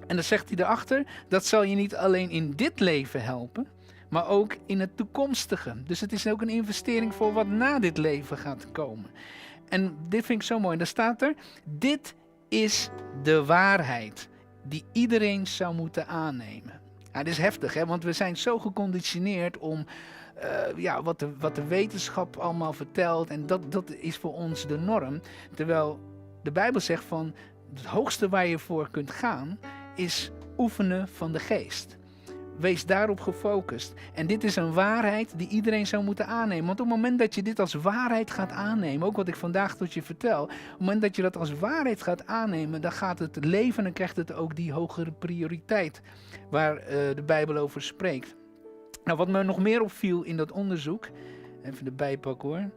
En dan zegt hij erachter, dat zal je niet alleen in dit leven helpen, maar ook in het toekomstige. Dus het is ook een investering voor wat na dit leven gaat komen. En dit vind ik zo mooi. Daar staat er, dit is de waarheid die iedereen zou moeten aannemen. Ja, dit is heftig, hè? Want we zijn zo geconditioneerd om wat de wetenschap allemaal vertelt. En dat is voor ons de norm. Terwijl de Bijbel zegt van, het hoogste waar je voor kunt gaan is oefenen van de geest. Wees daarop gefocust. En dit is een waarheid die iedereen zou moeten aannemen. Want op het moment dat je dit als waarheid gaat aannemen, ook wat ik vandaag tot je vertel, op het moment dat je dat als waarheid gaat aannemen, dan gaat het leven en dan krijgt het ook die hogere prioriteit waar de Bijbel over spreekt. Nou, wat me nog meer opviel in dat onderzoek, even erbij pakken hoor,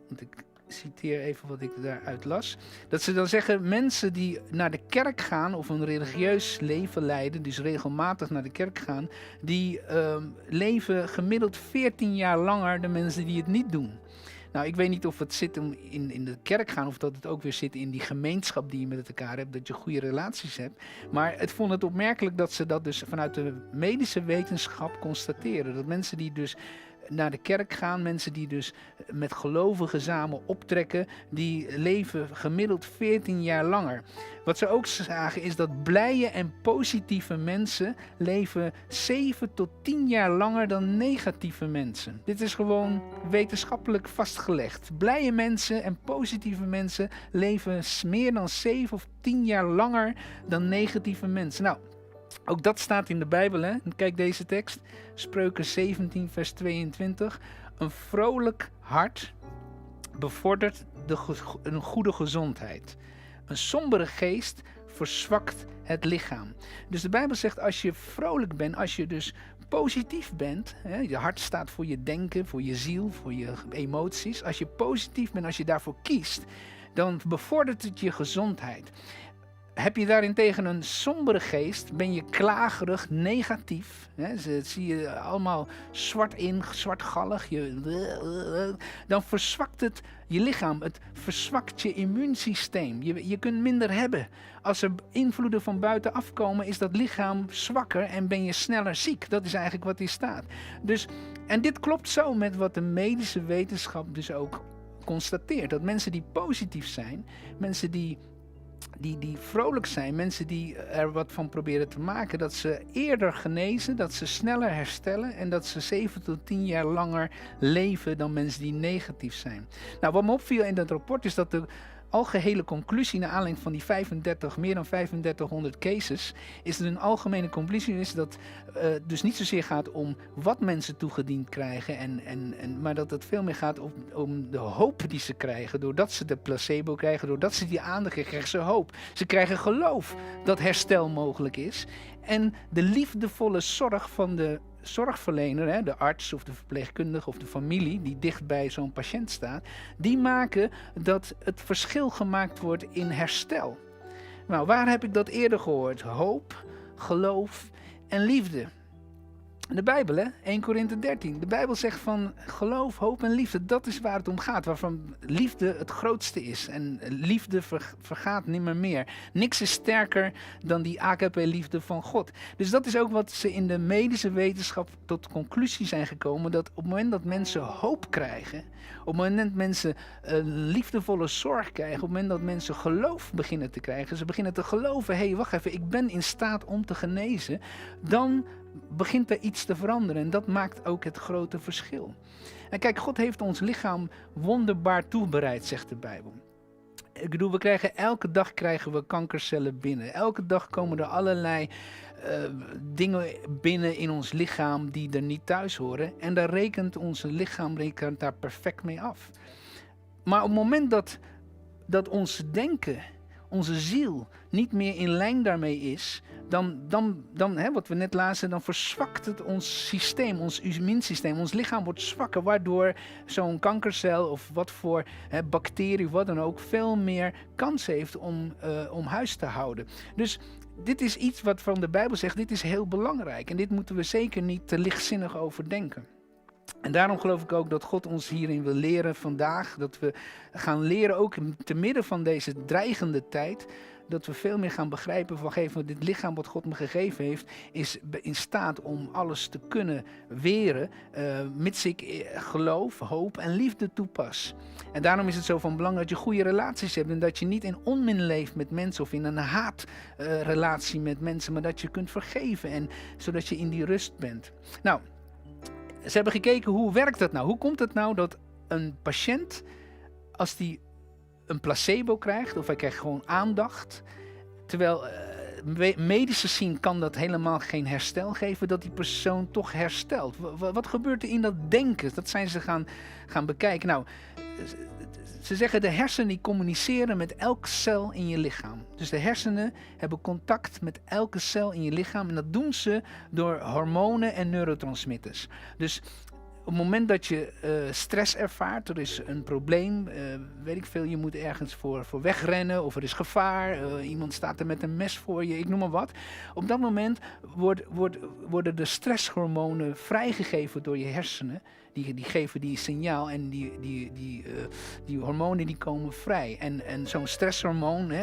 want ik citeer even wat ik daaruit las. Dat ze dan zeggen, mensen die naar de kerk gaan of een religieus leven leiden, dus regelmatig naar de kerk gaan, die leven gemiddeld 14 jaar langer dan mensen die het niet doen. Nou, ik weet niet of het zit in de kerk gaan of dat het ook weer zit in die gemeenschap die je met elkaar hebt, dat je goede relaties hebt. Maar ik vond het opmerkelijk dat ze dat dus vanuit de medische wetenschap constateren. Dat mensen die dus naar de kerk gaan, mensen die dus met gelovigen samen optrekken, die leven gemiddeld 14 jaar langer. Wat ze ook zagen is dat blije en positieve mensen leven 7 tot 10 jaar langer dan negatieve mensen. Dit is gewoon wetenschappelijk vastgelegd. Blije mensen en positieve mensen leven meer dan 7 of 10 jaar langer dan negatieve mensen. Nou, ook dat staat in de Bijbel, hè? Kijk deze tekst, Spreuken 17 vers 22. Een vrolijk hart bevordert een goede gezondheid. Een sombere geest verzwakt het lichaam. Dus de Bijbel zegt, als je vrolijk bent, als je dus positief bent, hè, je hart staat voor je denken, voor je ziel, voor je emoties. Als je positief bent, als je daarvoor kiest, dan bevordert het je gezondheid. Heb je daarentegen een sombere geest, ben je klagerig, negatief, hè, zie je allemaal zwartgallig, dan verzwakt het je lichaam, het verzwakt je immuunsysteem. Je kunt minder hebben. Als er invloeden van buitenaf komen, is dat lichaam zwakker en ben je sneller ziek. Dat is eigenlijk wat hier staat. Dus, en dit klopt zo met wat de medische wetenschap dus ook constateert. Dat mensen die positief zijn, mensen die vrolijk zijn, mensen die er wat van proberen te maken, dat ze eerder genezen, dat ze sneller herstellen en dat ze 7 tot 10 jaar langer leven dan mensen die negatief zijn. Nou, wat me opviel in dat rapport is dat de algehele conclusie naar aanleiding van die meer dan 3500 cases, is dat een algemene conclusie is dat dus niet zozeer gaat om wat mensen toegediend krijgen, maar dat het veel meer gaat om de hoop die ze krijgen, doordat ze de placebo krijgen, doordat ze die aandacht krijgen, ze hoop. Ze krijgen geloof dat herstel mogelijk is en de liefdevolle zorg van de zorgverlener, hè, de arts of de verpleegkundige of de familie die dicht bij zo'n patiënt staat, die maken dat het verschil gemaakt wordt in herstel. Nou, waar heb ik dat eerder gehoord? Hoop, geloof en liefde. De Bijbel, hè? 1 Korinthe 13. De Bijbel zegt van geloof, hoop en liefde. Dat is waar het om gaat. Waarvan liefde het grootste is. En liefde vergaat nimmer meer. Niks is sterker dan die agape-liefde van God. Dus dat is ook wat ze in de medische wetenschap tot conclusie zijn gekomen. Dat op het moment dat mensen hoop krijgen. Op het moment dat mensen liefdevolle zorg krijgen. Op het moment dat mensen geloof beginnen te krijgen. Ze beginnen te geloven. Hé, wacht even. Ik ben in staat om te genezen. Dan begint er iets te veranderen en dat maakt ook het grote verschil. En kijk, God heeft ons lichaam wonderbaar toebereid, zegt de Bijbel. Ik bedoel, elke dag krijgen we kankercellen binnen. Elke dag komen er allerlei dingen binnen in ons lichaam die er niet thuis horen. En daar rekent onze lichaam daar perfect mee af. Maar op het moment dat ons denken, onze ziel, niet meer in lijn daarmee is, dan wat we net lazen, dan verzwakt het ons systeem, ons immuunsysteem. Ons lichaam wordt zwakker, waardoor zo'n kankercel of wat voor bacterie, wat dan ook, veel meer kans heeft om huis te houden. Dus dit is iets wat van de Bijbel zegt, dit is heel belangrijk. En dit moeten we zeker niet te lichtzinnig overdenken. En daarom geloof ik ook dat God ons hierin wil leren vandaag. Dat we gaan leren, ook te midden van deze dreigende tijd, dat we veel meer gaan begrijpen van dit lichaam wat God me gegeven heeft, is in staat om alles te kunnen weren, mits ik geloof, hoop en liefde toepas. En daarom is het zo van belang dat je goede relaties hebt en dat je niet in onmin leeft met mensen of in een haatrelatie met mensen, maar dat je kunt vergeven en zodat je in die rust bent. Nou, ze hebben gekeken, hoe werkt dat nou? Hoe komt het nou dat een patiënt, als die een placebo krijgt, of hij krijgt gewoon aandacht, terwijl medisch gezien kan dat helemaal geen herstel geven, dat die persoon toch herstelt? Wat gebeurt er in dat denken? Dat zijn ze gaan bekijken. Nou, ze zeggen de hersenen die communiceren met elke cel in je lichaam. Dus de hersenen hebben contact met elke cel in je lichaam en dat doen ze door hormonen en neurotransmitters. Dus op het moment dat je stress ervaart, er is een probleem, weet ik veel, je moet ergens voor wegrennen of er is gevaar, iemand staat er met een mes voor je, ik noem maar wat. Op dat moment worden de stresshormonen vrijgegeven door je hersenen. Die geven die signaal en die hormonen die komen vrij. En zo'n stresshormoon,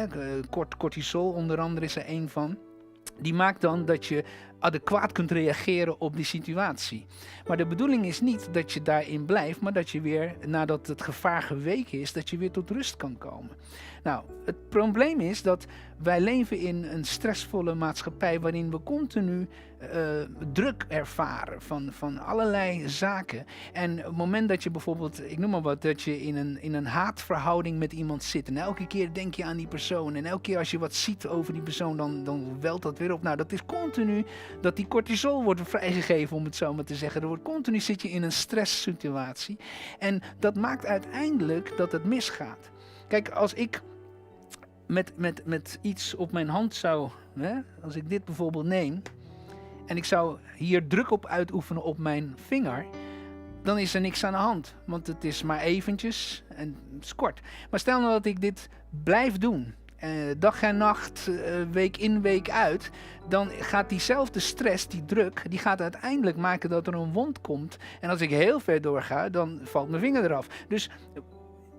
cortisol onder andere is er één van, die maakt dan dat je adequaat kunt reageren op die situatie. Maar de bedoeling is niet dat je daarin blijft, maar dat je weer, nadat het gevaar geweken is, dat je weer tot rust kan komen. Nou, het probleem is dat wij leven in een stressvolle maatschappij waarin we continu druk ervaren van allerlei zaken. En op het moment dat je bijvoorbeeld, ik noem maar wat, dat je in een haatverhouding met iemand zit en elke keer denk je aan die persoon en elke keer als je wat ziet over die persoon, dan welt dat weer op. Nou, dat is continu dat die cortisol wordt vrijgegeven, om het zo maar te zeggen. Er wordt continu zit je in een stresssituatie en dat maakt uiteindelijk dat het misgaat. Kijk, als ik met iets op mijn hand zou, als ik dit bijvoorbeeld neem en ik zou hier druk op uitoefenen op mijn vinger, dan is er niks aan de hand, want het is maar eventjes en het is kort. Maar stel nou dat ik dit blijf doen, dag en nacht, week in, week uit, dan gaat diezelfde stress, die druk, die gaat uiteindelijk maken dat er een wond komt. En als ik heel ver doorga, dan valt mijn vinger eraf. Dus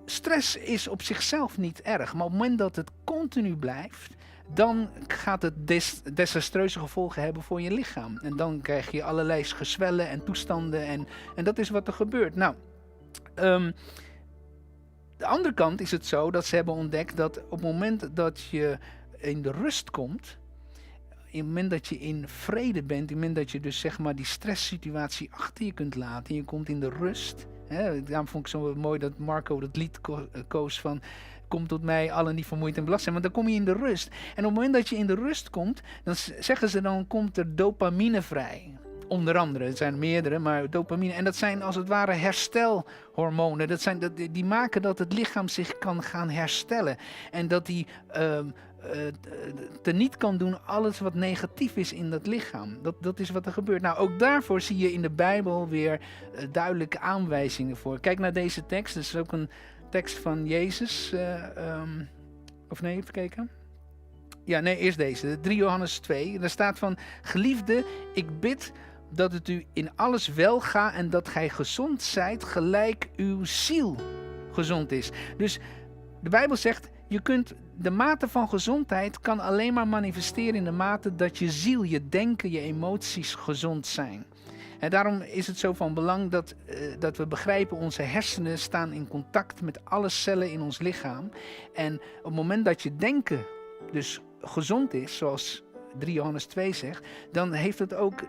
stress is op zichzelf niet erg, maar op het moment dat het continu blijft, dan gaat het desastreuze gevolgen hebben voor je lichaam. En dan krijg je allerlei gezwellen en toestanden en dat is wat er gebeurt. Nou, de andere kant is het zo dat ze hebben ontdekt dat op het moment dat je in de rust komt, in het moment dat je in vrede bent, in het moment dat je dus zeg maar die stresssituatie achter je kunt laten en je komt in de rust. Daarom vond ik zo mooi dat Marco dat lied koos van kom tot mij, allen die vermoeid en belast zijn. Want dan kom je in de rust. En op het moment dat je in de rust komt, dan zeggen ze dan komt er dopamine vrij. Onder andere, het zijn meerdere, maar dopamine. En dat zijn als het ware herstelhormonen. Die maken dat het lichaam zich kan gaan herstellen. En dat die teniet kan doen alles wat negatief is in dat lichaam. Dat is wat er gebeurt. Nou, ook daarvoor zie je in de Bijbel weer duidelijke aanwijzingen voor. Kijk naar deze tekst. Dat is ook een tekst van Jezus. Of nee, even kijken. Ja, nee, eerst deze. 3 Johannes 2. Daar staat van, geliefde, ik bid dat het u in alles welgaat en dat gij gezond zijt, gelijk uw ziel gezond is. Dus de Bijbel zegt, de mate van gezondheid kan alleen maar manifesteren in de mate dat je ziel, je denken, je emoties gezond zijn. En daarom is het zo van belang dat we begrijpen, onze hersenen staan in contact met alle cellen in ons lichaam. En op het moment dat je denken dus gezond is, zoals 3 Johannes 2 zegt, dan heeft het ook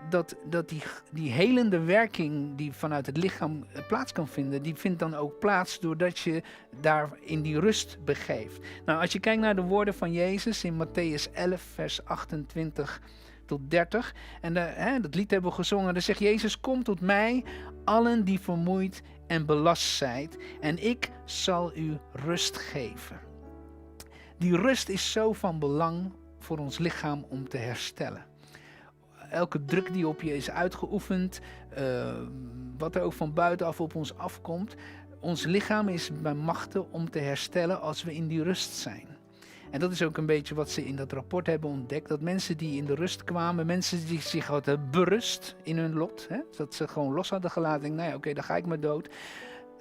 dat die helende werking die vanuit het lichaam plaats kan vinden, die vindt dan ook plaats doordat je daar in die rust begeeft. Nou, als je kijkt naar de woorden van Jezus in Mattheüs 11, vers 28 tot 30, en dat lied hebben we gezongen, dan zegt Jezus, kom tot mij, allen die vermoeid en belast zijt, en ik zal u rust geven. Die rust is zo van belang voor ons lichaam om te herstellen. Elke druk die op je is uitgeoefend, wat er ook van buitenaf op ons afkomt, ons lichaam is bij machten om te herstellen als we in die rust zijn. En dat is ook een beetje wat ze in dat rapport hebben ontdekt, dat mensen die in de rust kwamen, mensen die zich hadden berust in hun lot, dat ze gewoon los hadden gelaten, nou ja, oké, dan ga ik maar dood.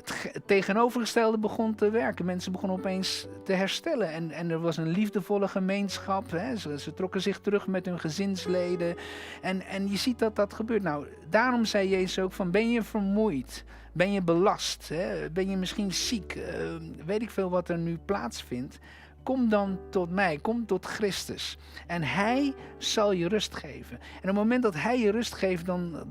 Het tegenovergestelde begon te werken. Mensen begonnen opeens te herstellen. En er was een liefdevolle gemeenschap. Ze trokken zich terug met hun gezinsleden. En je ziet dat dat gebeurt. Nou, daarom zei Jezus ook van, ben je vermoeid? Ben je belast? Ben je misschien ziek? Weet ik veel wat er nu plaatsvindt. Kom dan tot mij, kom tot Christus. En hij zal je rust geven. En op het moment dat hij je rust geeft, dan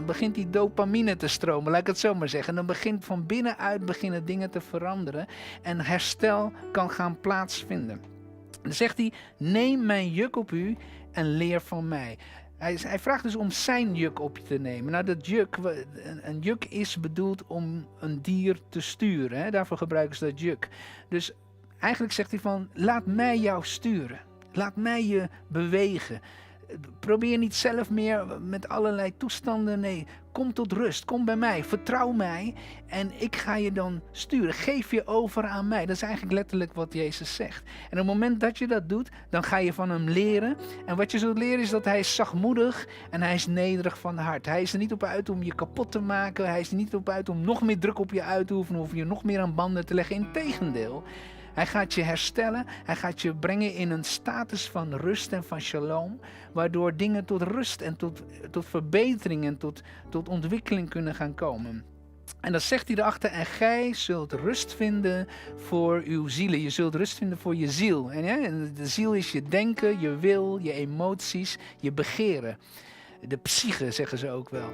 begint die dopamine te stromen, laat ik het zo maar zeggen. En dan begint van binnenuit dingen te veranderen. En herstel kan gaan plaatsvinden. Dan zegt hij, neem mijn juk op u en leer van mij. Hij vraagt dus om zijn juk op je te nemen. Nou, een juk is bedoeld om een dier te sturen. Daarvoor gebruiken ze dat juk. Dus eigenlijk zegt hij van, laat mij jou sturen. Laat mij je bewegen. Probeer niet zelf meer met allerlei toestanden. Nee, kom tot rust. Kom bij mij. Vertrouw mij. En ik ga je dan sturen. Geef je over aan mij. Dat is eigenlijk letterlijk wat Jezus zegt. En op het moment dat je dat doet, dan ga je van hem leren. En wat je zult leren is dat hij is zachtmoedig en hij is nederig van hart. Hij is er niet op uit om je kapot te maken. Hij is er niet op uit om nog meer druk op je uit te oefenen of je nog meer aan banden te leggen. Integendeel. Hij gaat je herstellen, hij gaat je brengen in een status van rust en van shalom, waardoor dingen tot rust en tot verbetering en tot ontwikkeling kunnen gaan komen. En dan zegt hij erachter, en gij zult rust vinden voor uw zielen. Je zult rust vinden voor je ziel. En de ziel is je denken, je wil, je emoties, je begeren. De psyche zeggen ze ook wel.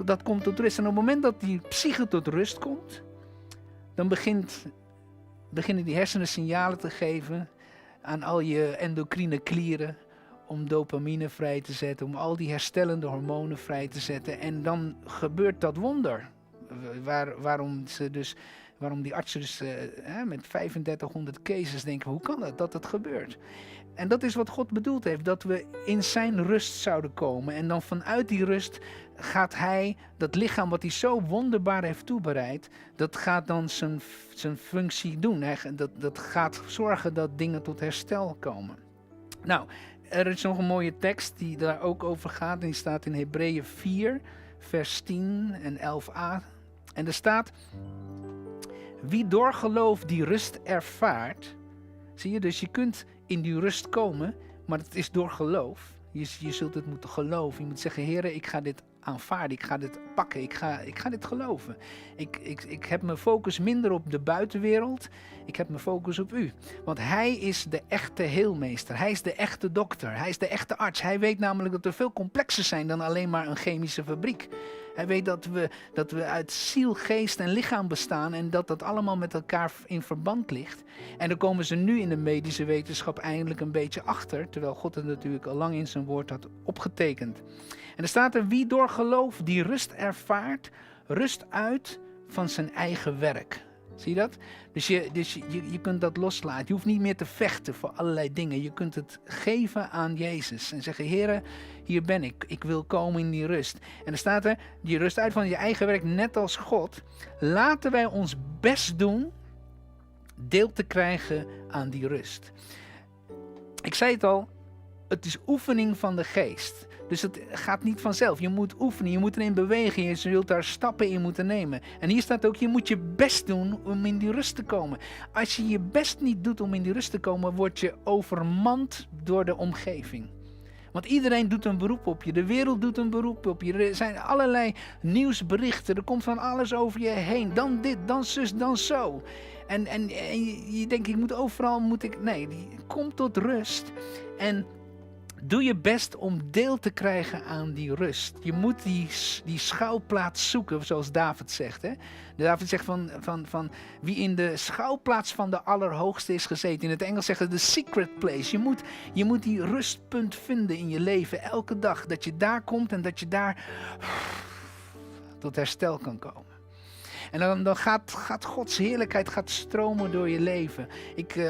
Dat komt tot rust. En op het moment dat die psyche tot rust komt, dan beginnen die hersenen signalen te geven aan al je endocrine klieren om dopamine vrij te zetten, om al die herstellende hormonen vrij te zetten. En dan gebeurt dat wonder. Waarom die artsen dus met 3500 cases denken, hoe kan dat het gebeurt? En dat is wat God bedoeld heeft, dat we in zijn rust zouden komen. En dan vanuit die rust gaat hij, dat lichaam wat hij zo wonderbaar heeft toebereid, dat gaat dan zijn functie doen. Dat gaat zorgen dat dingen tot herstel komen. Nou, er is nog een mooie tekst die daar ook over gaat. En die staat in Hebreeën 4, vers 10 en 11a. En er staat, wie door geloof die rust ervaart. Zie je, dus je kunt in die rust komen, maar het is door geloof. Je zult het moeten geloven. Je moet zeggen, Heere, ik ga dit aanvaarden, ik ga dit pakken, ik ga dit geloven. Ik heb mijn focus minder op de buitenwereld, ik heb mijn focus op u. Want hij is de echte heelmeester, hij is de echte dokter, hij is de echte arts. Hij weet namelijk dat er veel complexer zijn dan alleen maar een chemische fabriek. Hij weet dat we uit ziel, geest en lichaam bestaan en dat dat allemaal met elkaar in verband ligt. En dan komen ze nu in de medische wetenschap eindelijk een beetje achter, terwijl God het natuurlijk al lang in zijn woord had opgetekend. En er staat er, wie door geloof die rust ervaart, rust uit van zijn eigen werk. Zie je dat? Dus je kunt dat loslaten. Je hoeft niet meer te vechten voor allerlei dingen. Je kunt het geven aan Jezus. En zeggen, Heere, hier ben ik. Ik wil komen in die rust. En er staat er, die rust uit van je eigen werk, net als God. Laten wij ons best doen deel te krijgen aan die rust. Ik zei het al, het is oefening van de geest. Dus het gaat niet vanzelf. Je moet oefenen, je moet erin bewegen. Je zult daar stappen in moeten nemen. En hier staat ook, je moet je best doen om in die rust te komen. Als je je best niet doet om in die rust te komen, word je overmand door de omgeving. Want iedereen doet een beroep op je. De wereld doet een beroep op je. Er zijn allerlei nieuwsberichten. Er komt van alles over je heen. Dan dit, dan zus, dan zo. En je denkt, Nee, kom tot rust. En doe je best om deel te krijgen aan die rust. Je moet die schuilplaats zoeken, zoals David zegt. Hè? David zegt van wie in de schuilplaats van de Allerhoogste is gezeten. In het Engels zeggen de secret place. Je moet die rustpunt vinden in je leven elke dag. Dat je daar komt en dat je daar tot herstel kan komen. En dan gaat Gods heerlijkheid stromen door je leven.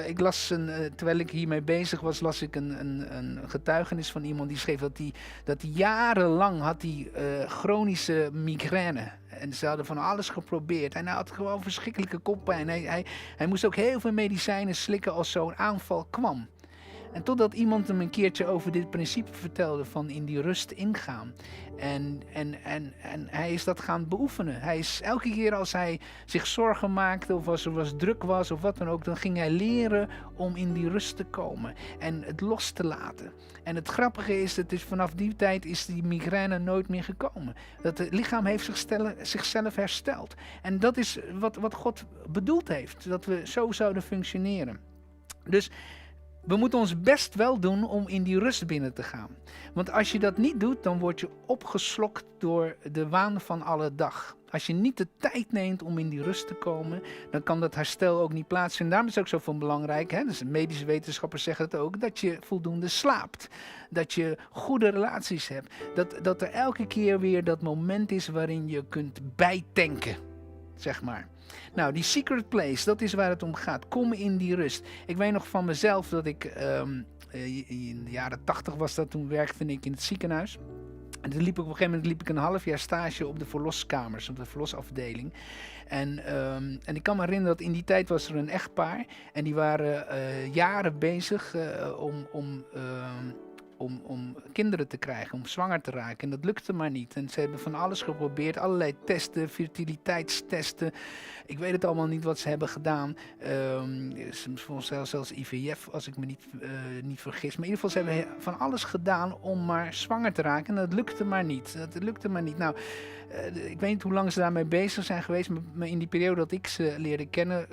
Ik las, terwijl ik hiermee bezig was, las ik een getuigenis van iemand die schreef dat hij jarenlang had die chronische migraine. En ze hadden van alles geprobeerd. En hij had gewoon verschrikkelijke koppijn. Hij moest ook heel veel medicijnen slikken als zo'n aanval kwam. En totdat iemand hem een keertje over dit principe vertelde van in die rust ingaan. En hij is dat gaan beoefenen. Hij is elke keer als hij zich zorgen maakte of als er druk was of wat dan ook, dan ging hij leren om in die rust te komen en het los te laten. En het grappige is, vanaf die tijd is die migraine nooit meer gekomen. Dat het lichaam heeft zichzelf hersteld. En dat is wat God bedoeld heeft, dat we zo zouden functioneren. Dus we moeten ons best wel doen om in die rust binnen te gaan. Want als je dat niet doet, dan word je opgeslokt door de waan van alle dag. Als je niet de tijd neemt om in die rust te komen, dan kan dat herstel ook niet plaatsvinden. Daarom is het ook zo van belangrijk, hè? Dus medische wetenschappers zeggen het ook, dat je voldoende slaapt. Dat je goede relaties hebt. Dat er elke keer weer dat moment is waarin je kunt bijtanken, zeg maar. Nou, die secret place, dat is waar het om gaat. Kom in die rust. Ik weet nog van mezelf dat ik, in de jaren 80 was dat, toen werkte ik in het ziekenhuis. En toen op een gegeven moment liep ik een half jaar stage op de verloskamers, op de verlosafdeling. En ik kan me herinneren dat in die tijd was er een echtpaar. En die waren jaren bezig om kinderen te krijgen, om zwanger te raken. En dat lukte maar niet. En ze hebben van alles geprobeerd, allerlei testen, fertiliteitstesten. Ik weet het allemaal niet wat ze hebben gedaan. Zelfs IVF, als ik me niet vergis. Maar in ieder geval, ze hebben van alles gedaan om maar zwanger te raken. En dat lukte maar niet. Nou, ik weet niet hoe lang ze daarmee bezig zijn geweest. Maar in die periode dat ik ze leerde kennen,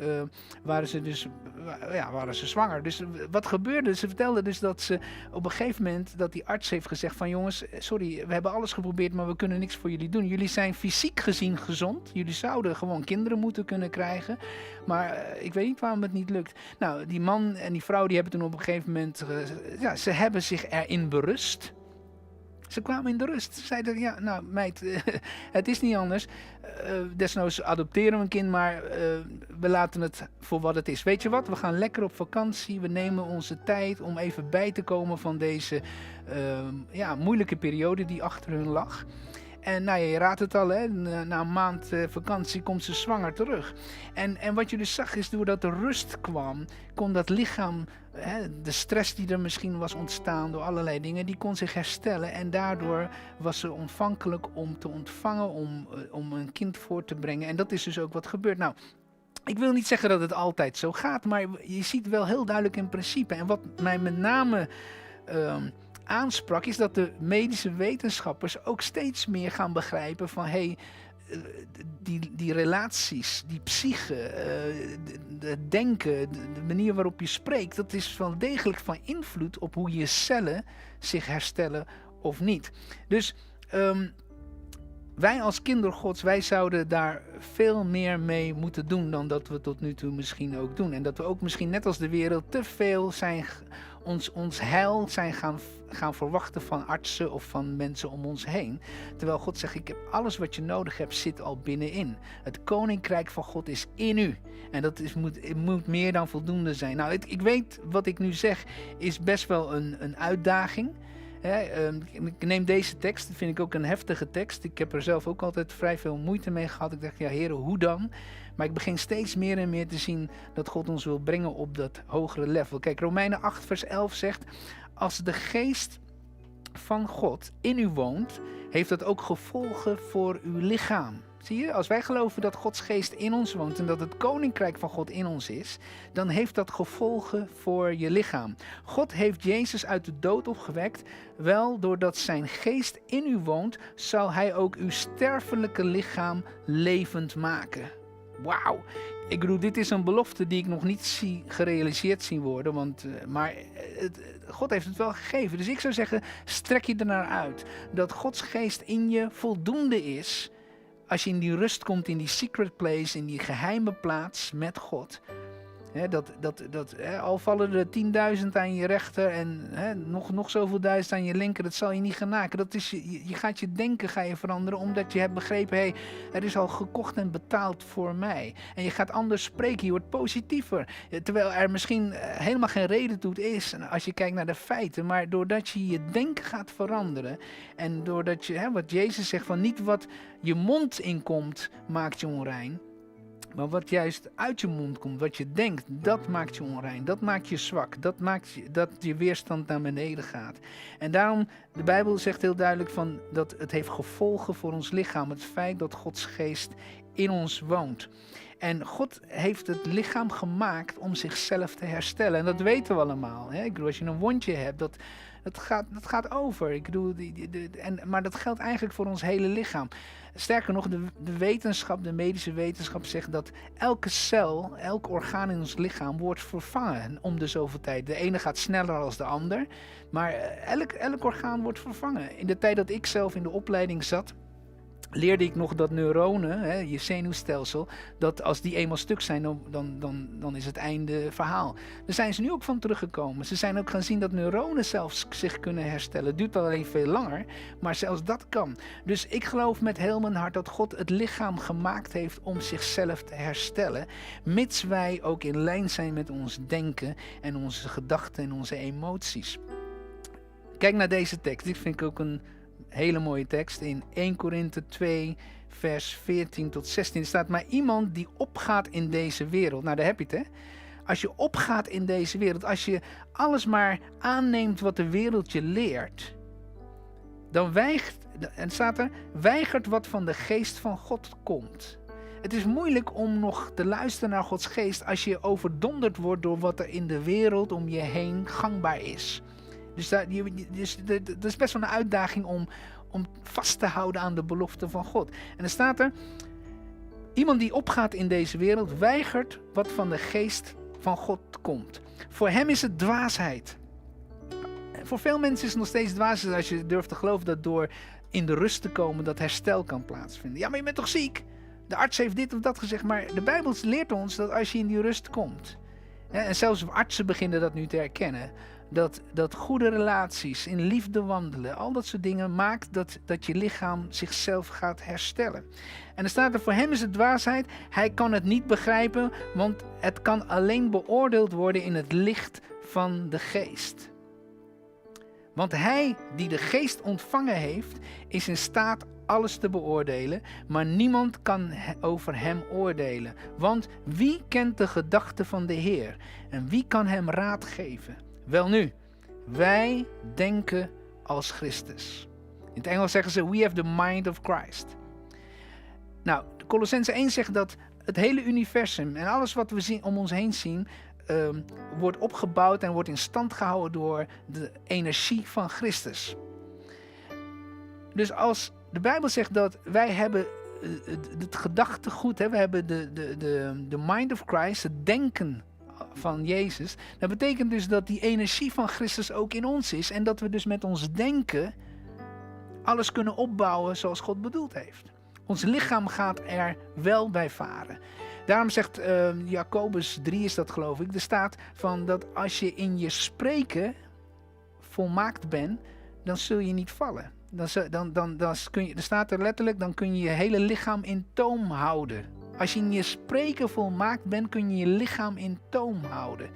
waren ze zwanger. Dus wat gebeurde? Ze vertelden dus dat ze op een gegeven moment, dat die arts heeft gezegd van jongens, sorry, we hebben alles geprobeerd, maar we kunnen niks voor jullie doen. Jullie zijn fysiek gezien gezond. Jullie zouden gewoon kinderen moeten kunnen krijgen. Maar ik weet niet waarom het niet lukt. Nou, die man en die vrouw die hebben toen op een gegeven moment, ze hebben zich erin berust. Ze kwamen in de rust. Ze zeiden, ja, nou meid, het is niet anders. Desnoods adopteren we een kind, maar we laten het voor wat het is. Weet je wat, we gaan lekker op vakantie. We nemen onze tijd om even bij te komen van deze moeilijke periode die achter hun lag. En nou, je raadt het al, hè? Na een maand vakantie komt ze zwanger terug. En wat je dus zag is, doordat er rust kwam, kon dat lichaam, de stress die er misschien was ontstaan door allerlei dingen, die kon zich herstellen. En daardoor was ze ontvankelijk om te ontvangen, om een kind voor te brengen. En dat is dus ook wat gebeurt. Nou, ik wil niet zeggen dat het altijd zo gaat, maar je ziet wel heel duidelijk in principe. En wat mij met name aansprak, is dat de medische wetenschappers ook steeds meer gaan begrijpen van die relaties, die psyche, het denken, de manier waarop je spreekt, dat is wel degelijk van invloed op hoe je cellen zich herstellen of niet. Dus wij als kinderen Gods, wij zouden daar veel meer mee moeten doen dan dat we tot nu toe misschien ook doen. En dat we ook misschien net als de wereld te veel zijn ons heil zijn gaan verwachten van artsen of van mensen om ons heen. Terwijl God zegt, ik heb alles wat je nodig hebt, zit al binnenin. Het koninkrijk van God is in u. En dat moet meer dan voldoende zijn. Nou, ik weet wat ik nu zeg is best wel een uitdaging. Ik neem deze tekst, dat vind ik ook een heftige tekst. Ik heb er zelf ook altijd vrij veel moeite mee gehad. Ik dacht, ja heren, hoe dan? Maar ik begin steeds meer en meer te zien dat God ons wil brengen op dat hogere level. Kijk, Romeinen 8 vers 11 zegt, als de geest van God in u woont, heeft dat ook gevolgen voor uw lichaam. Zie je, als wij geloven dat Gods geest in ons woont en dat het koninkrijk van God in ons is, dan heeft dat gevolgen voor je lichaam. God heeft Jezus uit de dood opgewekt, wel doordat zijn geest in u woont, zal hij ook uw sterfelijke lichaam levend maken. Wauw, ik bedoel, dit is een belofte die ik nog niet gerealiseerd zie worden, maar God heeft het wel gegeven. Dus ik zou zeggen, strek je ernaar uit dat Gods geest in je voldoende is. Als je in die rust komt, in die secret place, in die geheime plaats met God. Al vallen er 10.000 aan je rechter en nog zoveel duizend aan je linker, dat zal je niet genaken. Dat is, je gaat je denken veranderen, omdat je hebt begrepen, er is al gekocht en betaald voor mij. En je gaat anders spreken, je wordt positiever. Terwijl er misschien helemaal geen reden toe is, als je kijkt naar de feiten. Maar doordat je je denken gaat veranderen en doordat je, wat Jezus zegt, van niet wat je mond inkomt, maakt je onrein. Maar wat juist uit je mond komt, wat je denkt, dat maakt je onrein. Dat maakt je zwak. Dat maakt dat je weerstand naar beneden gaat. En daarom, de Bijbel zegt heel duidelijk dat het heeft gevolgen voor ons lichaam. Het feit dat Gods geest in ons woont. En God heeft het lichaam gemaakt om zichzelf te herstellen. En dat weten we allemaal. Ik bedoel, als je een wondje hebt, dat gaat over. Ik bedoel, maar dat geldt eigenlijk voor ons hele lichaam. Sterker nog, de wetenschap, de medische wetenschap zegt dat elke cel, elk orgaan in ons lichaam wordt vervangen om de zoveel tijd. De ene gaat sneller dan de ander, maar elk orgaan wordt vervangen. In de tijd dat ik zelf in de opleiding zat, leerde ik nog dat neuronen, je zenuwstelsel, dat als die eenmaal stuk zijn, dan is het einde verhaal. Daar zijn ze nu ook van teruggekomen. Ze zijn ook gaan zien dat neuronen zelfs zich kunnen herstellen. Het duurt alleen veel langer, maar zelfs dat kan. Dus ik geloof met heel mijn hart dat God het lichaam gemaakt heeft om zichzelf te herstellen, mits wij ook in lijn zijn met ons denken en onze gedachten en onze emoties. Kijk naar deze tekst. Dit vind ik ook een hele mooie tekst in 1 Korinthe 2 vers 14 tot 16. Er staat, maar iemand die opgaat in deze wereld. Nou, daar heb je het, hè. Als je opgaat in deze wereld, als je alles maar aanneemt wat de wereld je leert, dan weigert wat van de geest van God komt. Het is moeilijk om nog te luisteren naar Gods geest als je overdonderd wordt door wat er in de wereld om je heen gangbaar is. Dus dat is best wel een uitdaging om vast te houden aan de belofte van God. En dan staat er, iemand die opgaat in deze wereld weigert wat van de geest van God komt. Voor hem is het dwaasheid. Voor veel mensen is het nog steeds dwaasheid als je durft te geloven dat door in de rust te komen dat herstel kan plaatsvinden. Ja, maar je bent toch ziek? De arts heeft dit of dat gezegd, maar de Bijbel leert ons dat als je in die rust komt, en zelfs artsen beginnen dat nu te herkennen, dat goede relaties, in liefde wandelen, al dat soort dingen maakt dat je lichaam zichzelf gaat herstellen. En er staat er, voor hem is het dwaasheid, hij kan het niet begrijpen, want het kan alleen beoordeeld worden in het licht van de geest. Want hij die de geest ontvangen heeft, is in staat alles te beoordelen, maar niemand kan over hem oordelen. Want wie kent de gedachten van de Heer en wie kan hem raad geven? Welnu, wij denken als Christus. In het Engels zeggen ze, we have the mind of Christ. Nou, Kolossenzen 1 zegt dat het hele universum en alles wat we zien, om ons heen zien, wordt opgebouwd en wordt in stand gehouden door de energie van Christus. Dus als de Bijbel zegt dat wij hebben het gedachtegoed, we hebben de mind of Christ, het denken van Jezus, dat betekent dus dat die energie van Christus ook in ons is en dat we dus met ons denken alles kunnen opbouwen zoals God bedoeld heeft. Ons lichaam gaat er wel bij varen. Daarom zegt Jacobus 3 is dat geloof ik, er staat van dat als je in je spreken volmaakt bent, dan zul je niet vallen. Er staat er letterlijk, dan kun je je hele lichaam in toom houden. Als je in je spreken volmaakt bent, kun je je lichaam in toom houden.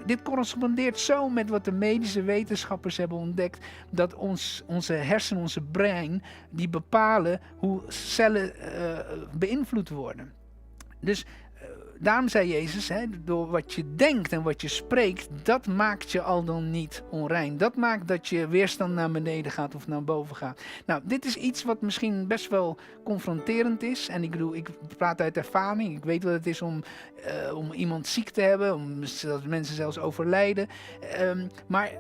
dit correspondeert zo met wat de medische wetenschappers hebben ontdekt, dat onze hersenen, onze brein, die bepalen hoe cellen beïnvloed worden. Dus daarom zei Jezus, door wat je denkt en wat je spreekt, dat maakt je al dan niet onrein. Dat maakt dat je weerstand naar beneden gaat of naar boven gaat. Nou, dit is iets wat misschien best wel confronterend is. En ik praat uit ervaring. Ik weet wat het is om iemand ziek te hebben, dat mensen zelfs overlijden. Maar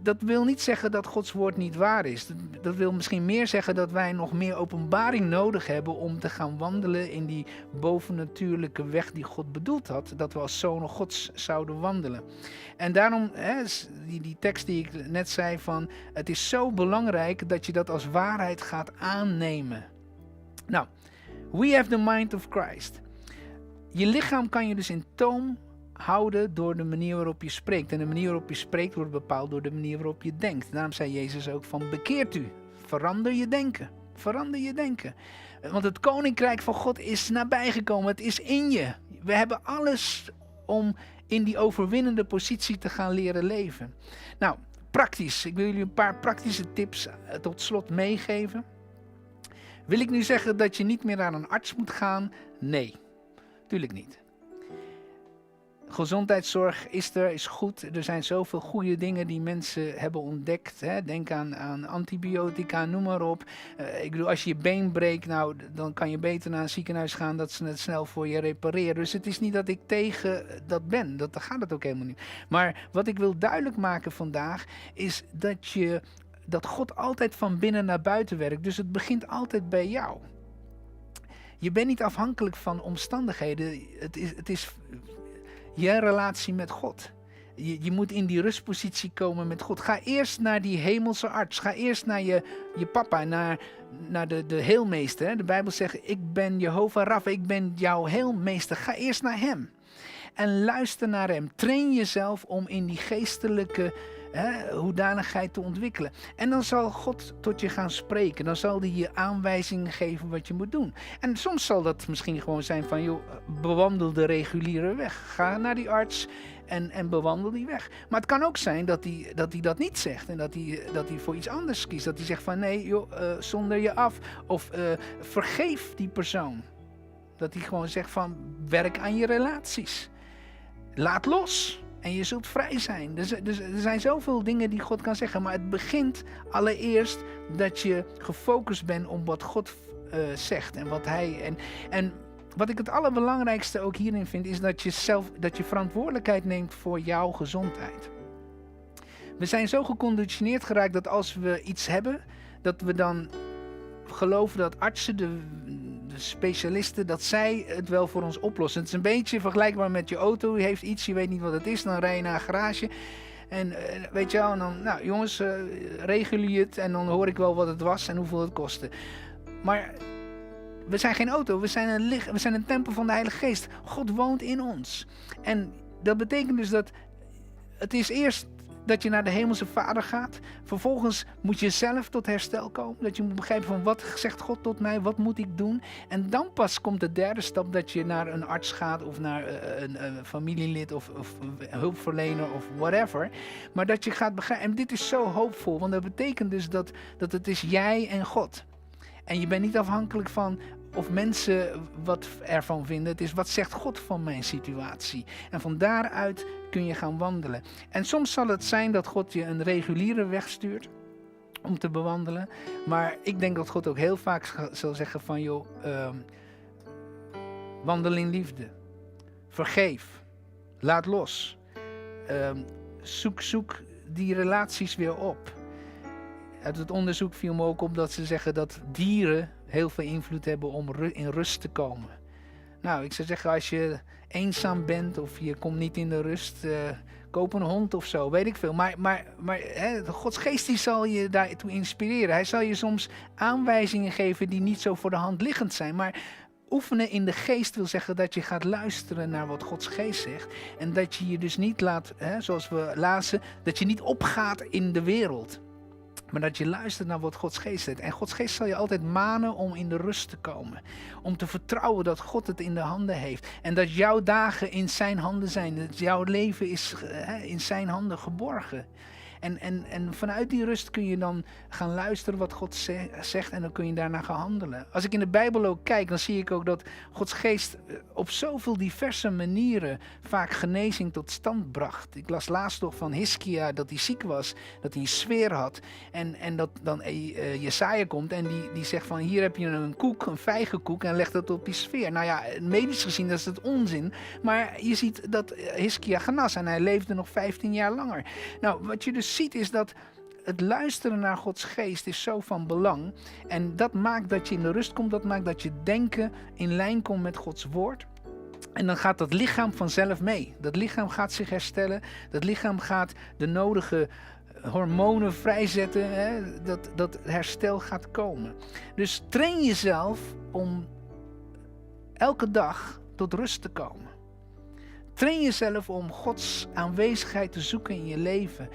dat wil niet zeggen dat Gods woord niet waar is. Dat wil misschien meer zeggen dat wij nog meer openbaring nodig hebben om te gaan wandelen in die bovennatuurlijke weg die God bedoeld had. Dat we als zonen Gods zouden wandelen. En daarom, die tekst die ik net zei van, het is zo belangrijk dat je dat als waarheid gaat aannemen. Nou, we have the mind of Christ. Je lichaam kan je dus in toom houden door de manier waarop je spreekt. En de manier waarop je spreekt wordt bepaald door de manier waarop je denkt. Daarom zei Jezus ook van, bekeert u. Verander je denken. Verander je denken. Want het koninkrijk van God is nabijgekomen. Het is in je. We hebben alles om in die overwinnende positie te gaan leren leven. Nou, praktisch. Ik wil jullie een paar praktische tips tot slot meegeven. Wil ik nu zeggen dat je niet meer naar een arts moet gaan? Nee, tuurlijk niet. Gezondheidszorg is goed. Er zijn zoveel goede dingen die mensen hebben ontdekt. Denk aan antibiotica, noem maar op. Ik bedoel, als je je been breekt, nou, dan kan je beter naar een ziekenhuis gaan dat ze het snel voor je repareren. Dus het is niet dat ik tegen dat ben. Dat gaat het ook helemaal niet. Maar wat ik wil duidelijk maken vandaag is dat God altijd van binnen naar buiten werkt. Dus het begint altijd bij jou. Je bent niet afhankelijk van omstandigheden. Het is je relatie met God. Je moet in die rustpositie komen met God. Ga eerst naar die hemelse arts. Ga eerst naar je papa, naar de heelmeester. Hè? De Bijbel zegt, ik ben Jehovah Rapha, ik ben jouw heelmeester. Ga eerst naar hem. En luister naar hem. Train jezelf om in die geestelijke hoedanigheid te ontwikkelen. En dan zal God tot je gaan spreken. Dan zal hij je aanwijzingen geven wat je moet doen. En soms zal dat misschien gewoon zijn van, joh, bewandel de reguliere weg. Ga naar die arts en bewandel die weg. Maar het kan ook zijn dat hij dat niet zegt. En dat hij voor iets anders kiest. Dat hij zegt van, nee, joh, zonder je af. Of vergeef die persoon. Dat hij gewoon zegt van, werk aan je relaties. Laat los. En je zult vrij zijn. Dus er zijn zoveel dingen die God kan zeggen. Maar het begint allereerst dat je gefocust bent op wat God zegt. En wat hij... En wat ik het allerbelangrijkste ook hierin vind, is dat je verantwoordelijkheid neemt voor jouw gezondheid. We zijn zo geconditioneerd geraakt dat als we iets hebben, dat we dan geloven dat artsen, de specialisten, dat zij het wel voor ons oplossen. Het is een beetje vergelijkbaar met je auto. Je heeft iets, je weet niet wat het is, dan rij je naar een garage. En weet je wel, en dan, nou jongens, regel je het en dan hoor ik wel wat het was en hoeveel het kostte. Maar we zijn geen auto, we zijn een tempel van de Heilige Geest. God woont in ons. En dat betekent dus dat het is eerst dat je naar de Hemelse Vader gaat. Vervolgens moet je zelf tot herstel komen. Dat je moet begrijpen van, wat zegt God tot mij? Wat moet ik doen? En dan pas komt de derde stap dat je naar een arts gaat of naar een familielid of een hulpverlener of whatever. Maar dat je gaat begrijpen. En dit is zo hoopvol, want dat betekent dus dat het is jij en God. En je bent niet afhankelijk van of mensen wat ervan vinden. Het is, wat zegt God van mijn situatie? En van daaruit kun je gaan wandelen. En soms zal het zijn dat God je een reguliere weg stuurt om te bewandelen. Maar ik denk dat God ook heel vaak zal zeggen van, joh, wandel in liefde. Vergeef. Laat los. Zoek die relaties weer op. Uit het onderzoek viel me ook op dat ze zeggen dat dieren heel veel invloed hebben om in rust te komen. Nou, ik zou zeggen, als je eenzaam bent of je komt niet in de rust, koop een hond of zo, weet ik veel. Maar Gods geest die zal je daartoe inspireren. Hij zal je soms aanwijzingen geven die niet zo voor de hand liggend zijn. Maar oefenen in de geest wil zeggen dat je gaat luisteren naar wat Gods geest zegt. En dat je je dus niet laat, zoals we lazen, dat je niet opgaat in de wereld. Maar dat je luistert naar wat Gods geest zegt. En Gods geest zal je altijd manen om in de rust te komen. Om te vertrouwen dat God het in de handen heeft. En dat jouw dagen in zijn handen zijn. Dat jouw leven is in zijn handen geborgen. En vanuit die rust kun je dan gaan luisteren wat God zegt en dan kun je daarna gaan handelen. Als ik in de Bijbel ook kijk, dan zie ik ook dat Gods geest op zoveel diverse manieren vaak genezing tot stand bracht. Ik las laatst nog van Hiskia dat hij ziek was, dat hij een sfeer had. En dat dan Jesaja komt en die zegt van hier heb je een koek, een vijgenkoek en legt dat op die sfeer. Nou ja, medisch gezien dat is het onzin, maar je ziet dat Hiskia genas en hij leefde nog 15 jaar langer. Nou, wat je dus ziet is dat het luisteren naar Gods geest is zo van belang. En dat maakt dat je in de rust komt. Dat maakt dat je denken in lijn komt met Gods woord. En dan gaat dat lichaam vanzelf mee. Dat lichaam gaat zich herstellen. Dat lichaam gaat de nodige hormonen vrijzetten. Hè? Dat herstel gaat komen. Dus train jezelf om elke dag tot rust te komen. Train jezelf om Gods aanwezigheid te zoeken in je leven.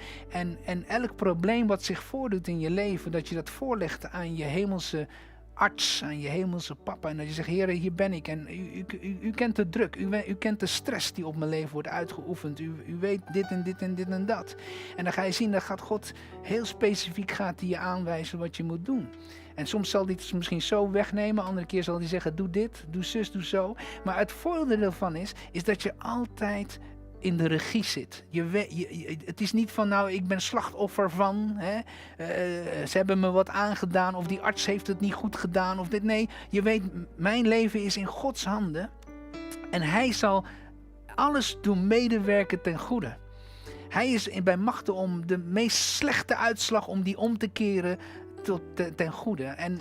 En elk probleem wat zich voordoet in je leven, dat je dat voorlegt aan je hemelse arts, aan je hemelse papa. En dat je zegt, Heer, hier ben ik. En u kent de druk, u kent de stress die op mijn leven wordt uitgeoefend. U weet dit en dit en dit en dat. En dan ga je zien, dat gaat God heel specifiek je aanwijzen wat je moet doen. En soms zal hij het misschien zo wegnemen. Andere keer zal hij zeggen, doe dit, doe zus, doe zo. Maar het voordeel ervan is dat je altijd in de regie zit. Het is niet van, nou, ik ben slachtoffer van. Hè? Ze hebben me wat aangedaan. Of die arts heeft het niet goed gedaan. Of dit. Nee, je weet, mijn leven is in Gods handen. En hij zal alles doen medewerken ten goede. Hij is bij machte om de meest slechte uitslag, om die om te keren ten goede. En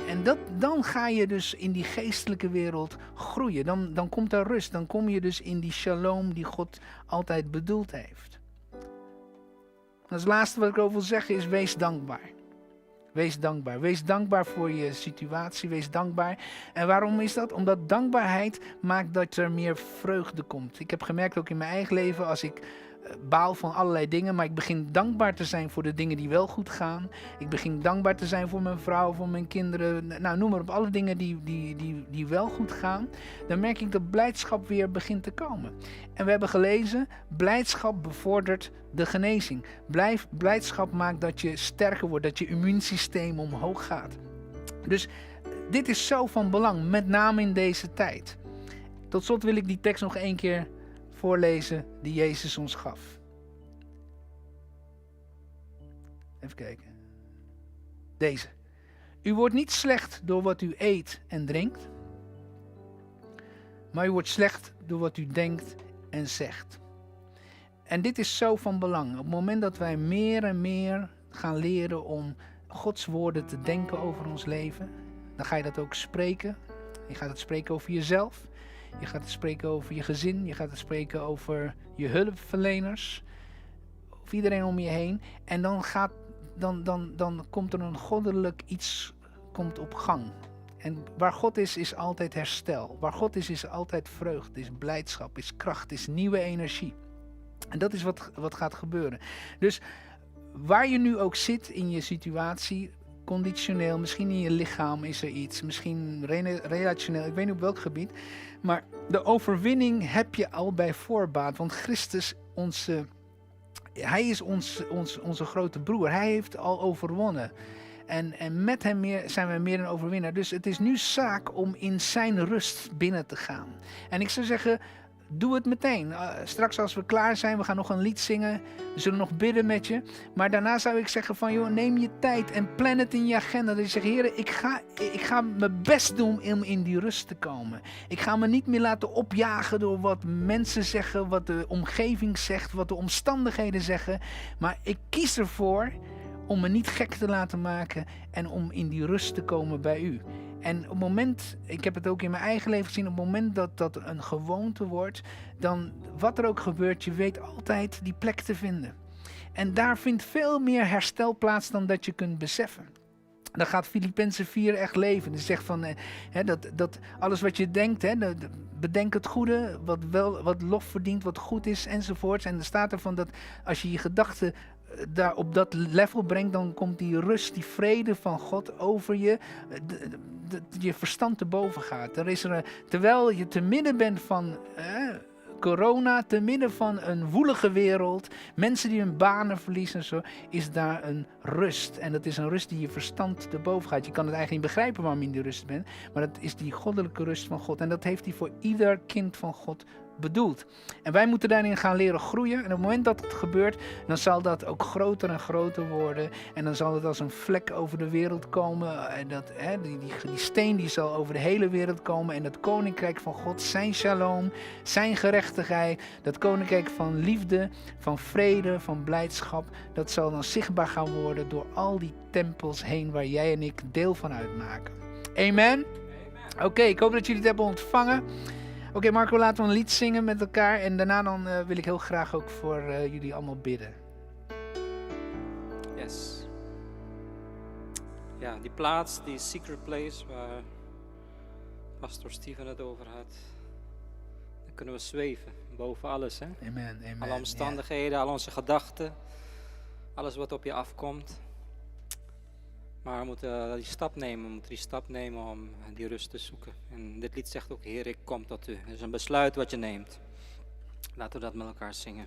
dan ga je dus in die geestelijke wereld groeien. Dan komt er rust. Dan kom je dus in die shalom die God altijd bedoeld heeft. Het laatste wat ik over wil zeggen is, wees dankbaar. Wees dankbaar. Wees dankbaar voor je situatie. Wees dankbaar. En waarom is dat? Omdat dankbaarheid maakt dat er meer vreugde komt. Ik heb gemerkt ook in mijn eigen leven, als ik baal van allerlei dingen, maar ik begin dankbaar te zijn voor de dingen die wel goed gaan. Ik begin dankbaar te zijn voor mijn vrouw, voor mijn kinderen. Nou, noem maar op, alle dingen die wel goed gaan. Dan merk ik dat blijdschap weer begint te komen. En we hebben gelezen, blijdschap bevordert de genezing. Blijdschap maakt dat je sterker wordt, dat je immuunsysteem omhoog gaat. Dus dit is zo van belang, met name in deze tijd. Tot slot wil ik die tekst nog 1 keer voorlezen die Jezus ons gaf. Even kijken. Deze. U wordt niet slecht door wat u eet en drinkt, maar u wordt slecht door wat u denkt en zegt. En dit is zo van belang. Op het moment dat wij meer en meer gaan leren om Gods woorden te denken over ons leven, dan ga je dat ook spreken. Je gaat het spreken over jezelf. Je gaat het spreken over je gezin. Je gaat het spreken over je hulpverleners. Of iedereen om je heen. En dan komt er een goddelijk iets komt op gang. En waar God is altijd herstel. Waar God is altijd vreugde, is blijdschap, is kracht, is nieuwe energie. En dat is wat gaat gebeuren. Dus waar je nu ook zit in je situatie, conditioneel, misschien in je lichaam is er iets, misschien relationeel, ik weet niet op welk gebied. Maar de overwinning heb je al bij voorbaat, want Christus, hij is onze grote broer. Hij heeft al overwonnen. En met hem zijn we meer een overwinnaar. Dus het is nu zaak om in zijn rust binnen te gaan. En ik zou zeggen, doe het meteen. Straks als we klaar zijn, we gaan nog een lied zingen. We zullen nog bidden met je. Maar daarna zou ik zeggen van, joh, neem je tijd en plan het in je agenda. Dat je zegt, Heer, ik ga mijn best doen om in die rust te komen. Ik ga me niet meer laten opjagen door wat mensen zeggen, wat de omgeving zegt, wat de omstandigheden zeggen. Maar ik kies ervoor om me niet gek te laten maken en om in die rust te komen bij u. En op het moment, ik heb het ook in mijn eigen leven gezien, op het moment dat dat een gewoonte wordt, dan wat er ook gebeurt, je weet altijd die plek te vinden. En daar vindt veel meer herstel plaats dan dat je kunt beseffen. Dan gaat Filippenzen 4 echt leven. Dus zegt van, dat alles wat je denkt, bedenk het goede, wat lof verdient, wat goed is enzovoorts. En er staat ervan dat als je je gedachten daar op dat level brengt, dan komt die rust, die vrede van God over je, je verstand te boven gaat. Terwijl je te midden bent van corona, te midden van een woelige wereld, mensen die hun banen verliezen en zo, is daar een rust. En dat is een rust die je verstand te boven gaat. Je kan het eigenlijk niet begrijpen waarom je in die rust bent, maar dat is die goddelijke rust van God. En dat heeft hij voor ieder kind van God bedoeld. En wij moeten daarin gaan leren groeien. En op het moment dat het gebeurt, dan zal dat ook groter en groter worden. En dan zal het als een vlek over de wereld komen. En dat, die steen die zal over de hele wereld komen. En dat koninkrijk van God, zijn shalom, zijn gerechtigheid, dat koninkrijk van liefde, van vrede, van blijdschap, dat zal dan zichtbaar gaan worden door al die tempels heen waar jij en ik deel van uitmaken. Amen? Oké, ik hoop dat jullie het hebben ontvangen. Oké, Marco, laten we een lied zingen met elkaar en daarna dan wil ik heel graag ook voor jullie allemaal bidden. Yes. Ja, die plaats, die secret place waar pastor Steven het over had, daar kunnen we zweven, boven alles. Hè? Amen, amen. Alle omstandigheden, al onze gedachten, alles wat op je afkomt. Maar we moeten die stap nemen om die rust te zoeken. En dit lied zegt ook, Heer, ik kom tot u. Het is een besluit wat je neemt. Laten we dat met elkaar zingen.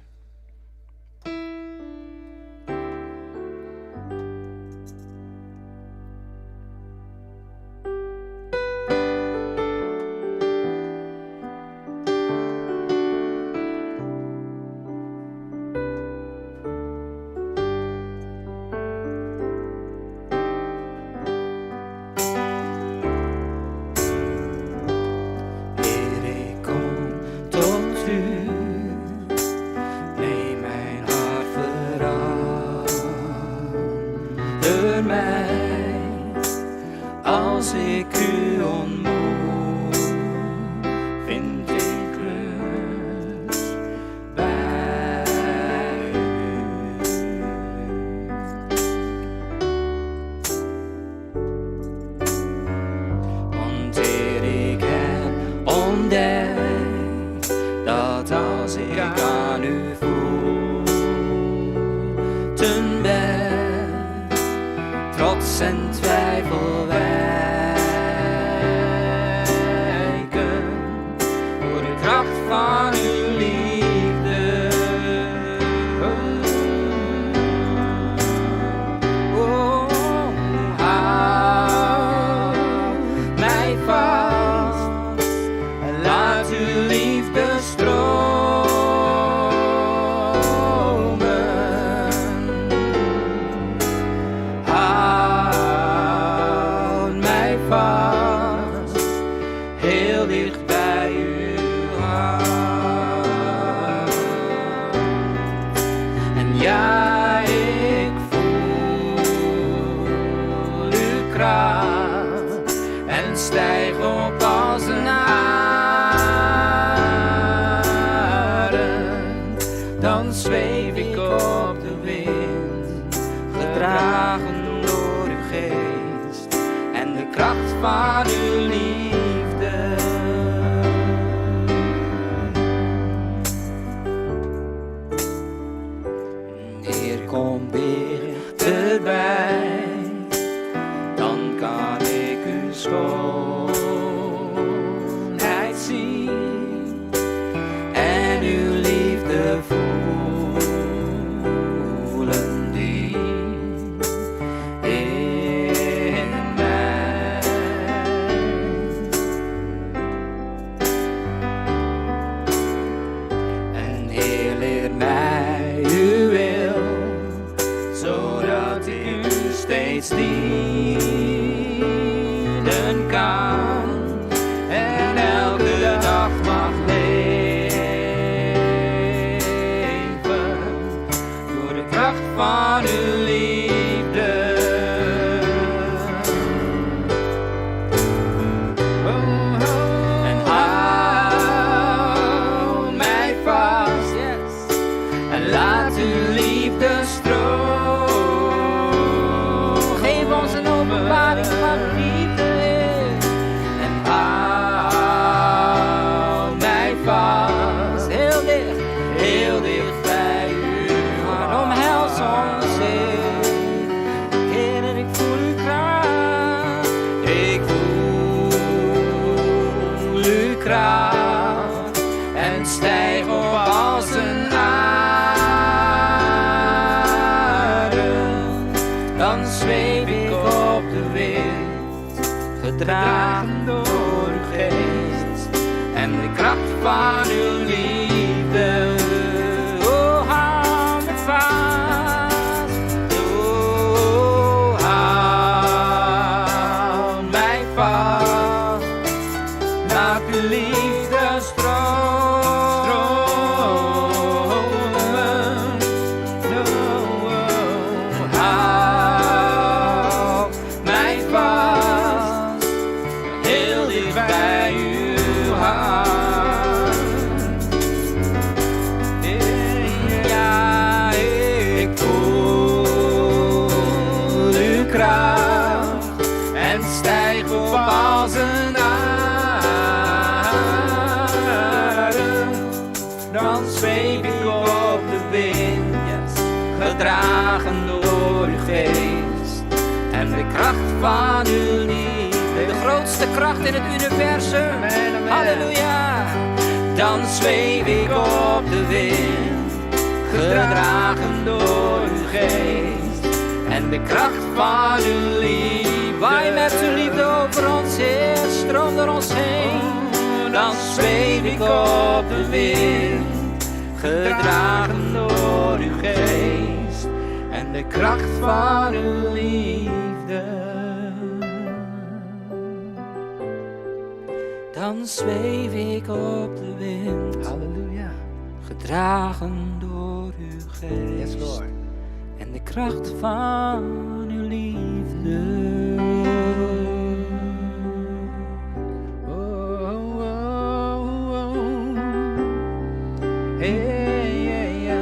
gedragen door uw geest en de kracht van uw liefde. Oh, hou me vast, oh, hou mij vast, laat uw liefde stromen. Hou mij vast, heel dicht bij uw hart. Ja, ik voel uw kracht en stijg op als een adem. Dan zweef ik op de wind, yes, gedragen door uw geest en de kracht van uw liefde. De grootste kracht in het universum, halleluja. Dan zweef ik op de wind, gedragen door uw geest en de kracht van uw liefde. Waai met uw liefde over ons Heer, stroom door ons heen. Dan zweef ik op de wind, gedragen door uw geest en de kracht van uw liefde. Dan zweef ik op de wind, Halleluja. gedragen door uw geest Yes, Lord. en de kracht van uw liefde. Oh, oh, oh, oh. Hey, hey,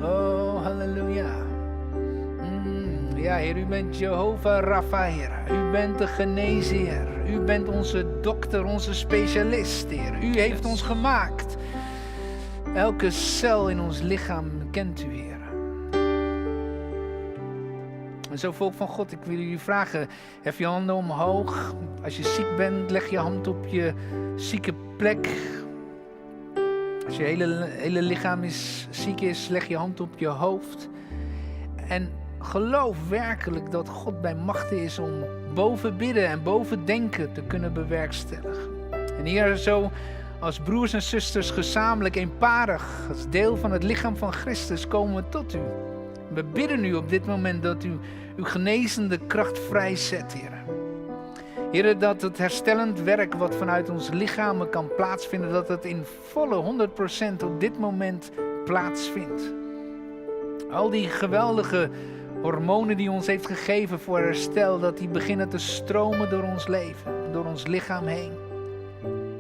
oh, halleluja. Ja, Heer, u bent Jehovah Rapha, Heer. U bent de geneesheer. U bent onze dokter, onze specialist, Heer. U heeft ons gemaakt. Elke cel in ons lichaam kent u, Heer. En zo, volk van God, ik wil jullie vragen, hef je handen omhoog. Als je ziek bent, leg je hand op je zieke plek. Als je hele lichaam ziek is, leg je hand op je hoofd. En geloof werkelijk dat God bij machten is om boven bidden en boven denken te kunnen bewerkstelligen. En hier zo als broers en zusters gezamenlijk eenparig, als deel van het lichaam van Christus, komen we tot u. We bidden u op dit moment dat u uw genezende kracht vrijzet, Heer. Heer, dat het herstellend werk wat vanuit ons lichamen kan plaatsvinden, dat het in volle 100% op dit moment plaatsvindt. Al die geweldige hormonen die ons heeft gegeven voor herstel, dat die beginnen te stromen door ons leven, door ons lichaam heen.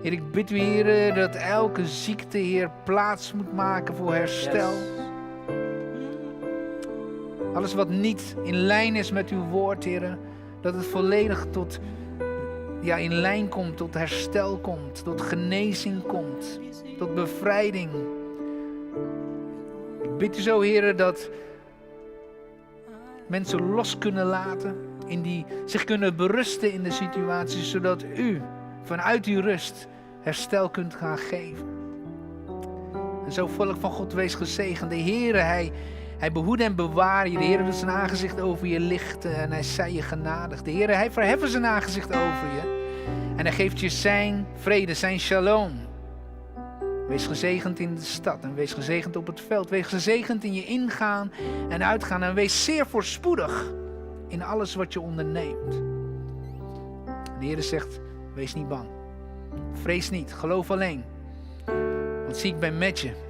Heer, ik bid u, Heer, dat elke ziekte, Heer, plaats moet maken voor herstel. Yes. Alles wat niet in lijn is met uw woord, Heer, dat het volledig in lijn komt, tot herstel komt, tot genezing komt, tot bevrijding. Ik bid u zo, Heer, dat mensen los kunnen laten, zich kunnen berusten in de situatie, zodat u vanuit uw rust herstel kunt gaan geven. En zo, volk van God, wees gezegend. De Heer, Hij behoedt en bewaart je. De Heer doet zijn aangezicht over je lichten en hij zij je genadig. De Heer, hij verheffen zijn aangezicht over je. En hij geeft je zijn vrede, zijn shalom. Wees gezegend in de stad en wees gezegend op het veld. Wees gezegend in je ingaan en uitgaan. En wees zeer voorspoedig in alles wat je onderneemt. De Heer zegt, wees niet bang. Vrees niet, geloof alleen. Want zie, ik ben met je.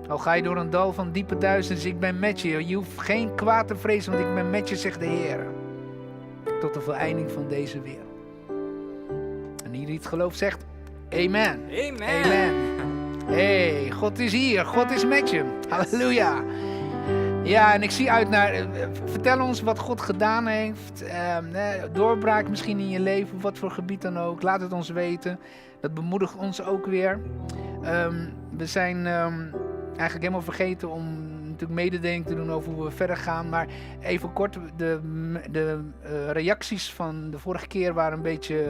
Al ga je door een dal van diepe duisternis, ik ben met je. Je hoeft geen kwaad te vrezen, want ik ben met je, zegt de Heer. Tot de voleinding van deze wereld. En ieder die het gelooft zegt, amen. Amen. Amen. Hey, God is hier. God is met je. Halleluja. Ja, en ik zie uit naar... vertel ons wat God gedaan heeft. Doorbraak misschien in je leven, wat voor gebied dan ook. Laat het ons weten. Dat bemoedigt ons ook weer. We zijn eigenlijk helemaal vergeten om natuurlijk mededeling te doen over hoe we verder gaan. Maar even kort, de reacties van de vorige keer waren een beetje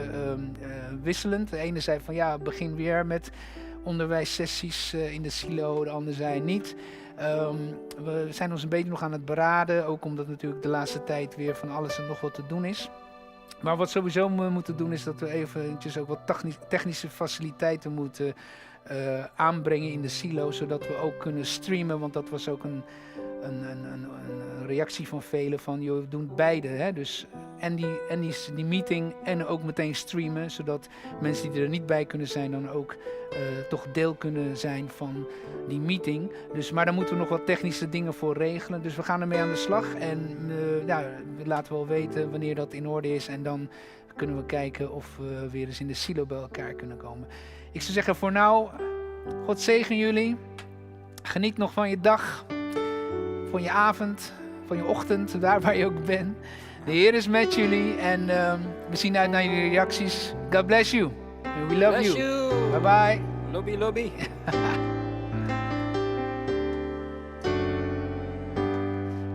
wisselend. De ene zei van ja, begin weer met onderwijssessies in de silo. De ander zei niet. We zijn ons een beetje nog aan het beraden. Ook omdat natuurlijk de laatste tijd weer van alles en nog wat te doen is. Maar wat sowieso we moeten doen is dat we eventjes ook wat technische faciliteiten moeten aanbrengen in de silo, zodat we ook kunnen streamen, want dat was ook een reactie van velen van, joh, we doen beide. Hè? Dus en die meeting en ook meteen streamen, zodat mensen die er niet bij kunnen zijn dan ook toch deel kunnen zijn van die meeting. Dus, maar daar moeten we nog wat technische dingen voor regelen. Dus we gaan ermee aan de slag en laten we wel weten wanneer dat in orde is en dan kunnen we kijken of we weer eens in de silo bij elkaar kunnen komen. Ik zou zeggen voor nou, God zegen jullie. Geniet nog van je dag, van je avond, van je ochtend, daar waar je ook bent. De Heer is met jullie en we zien uit naar jullie reacties. God bless you. We love you. Bye bye. Lobby, lobby.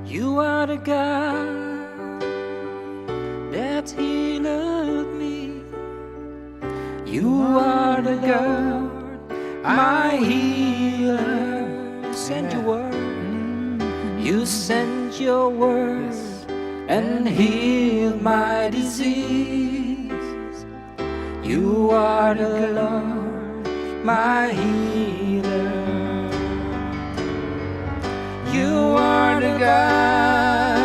You are the God that healed me. You are the God, my healer. Send your word. You sent your word and heal my disease. You are the Lord, my healer. You are the God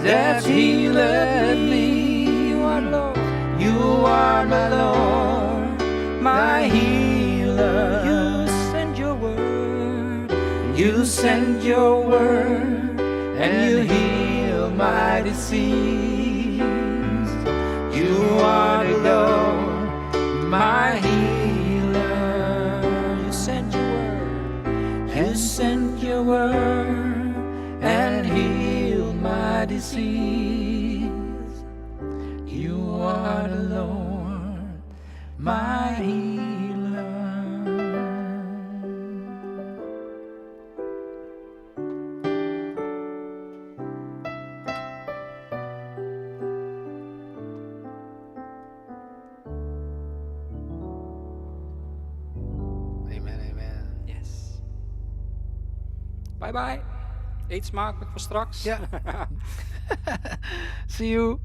that healed me. You are Lord. You are my Lord, my healer. You send your word. You send your word and you heal my disease. You are the Lord, my healer. You send your word. You send your word and heal my disease. You are the Lord, my healer. Bye bye. Eet smakelijk voor straks. Ja. See you.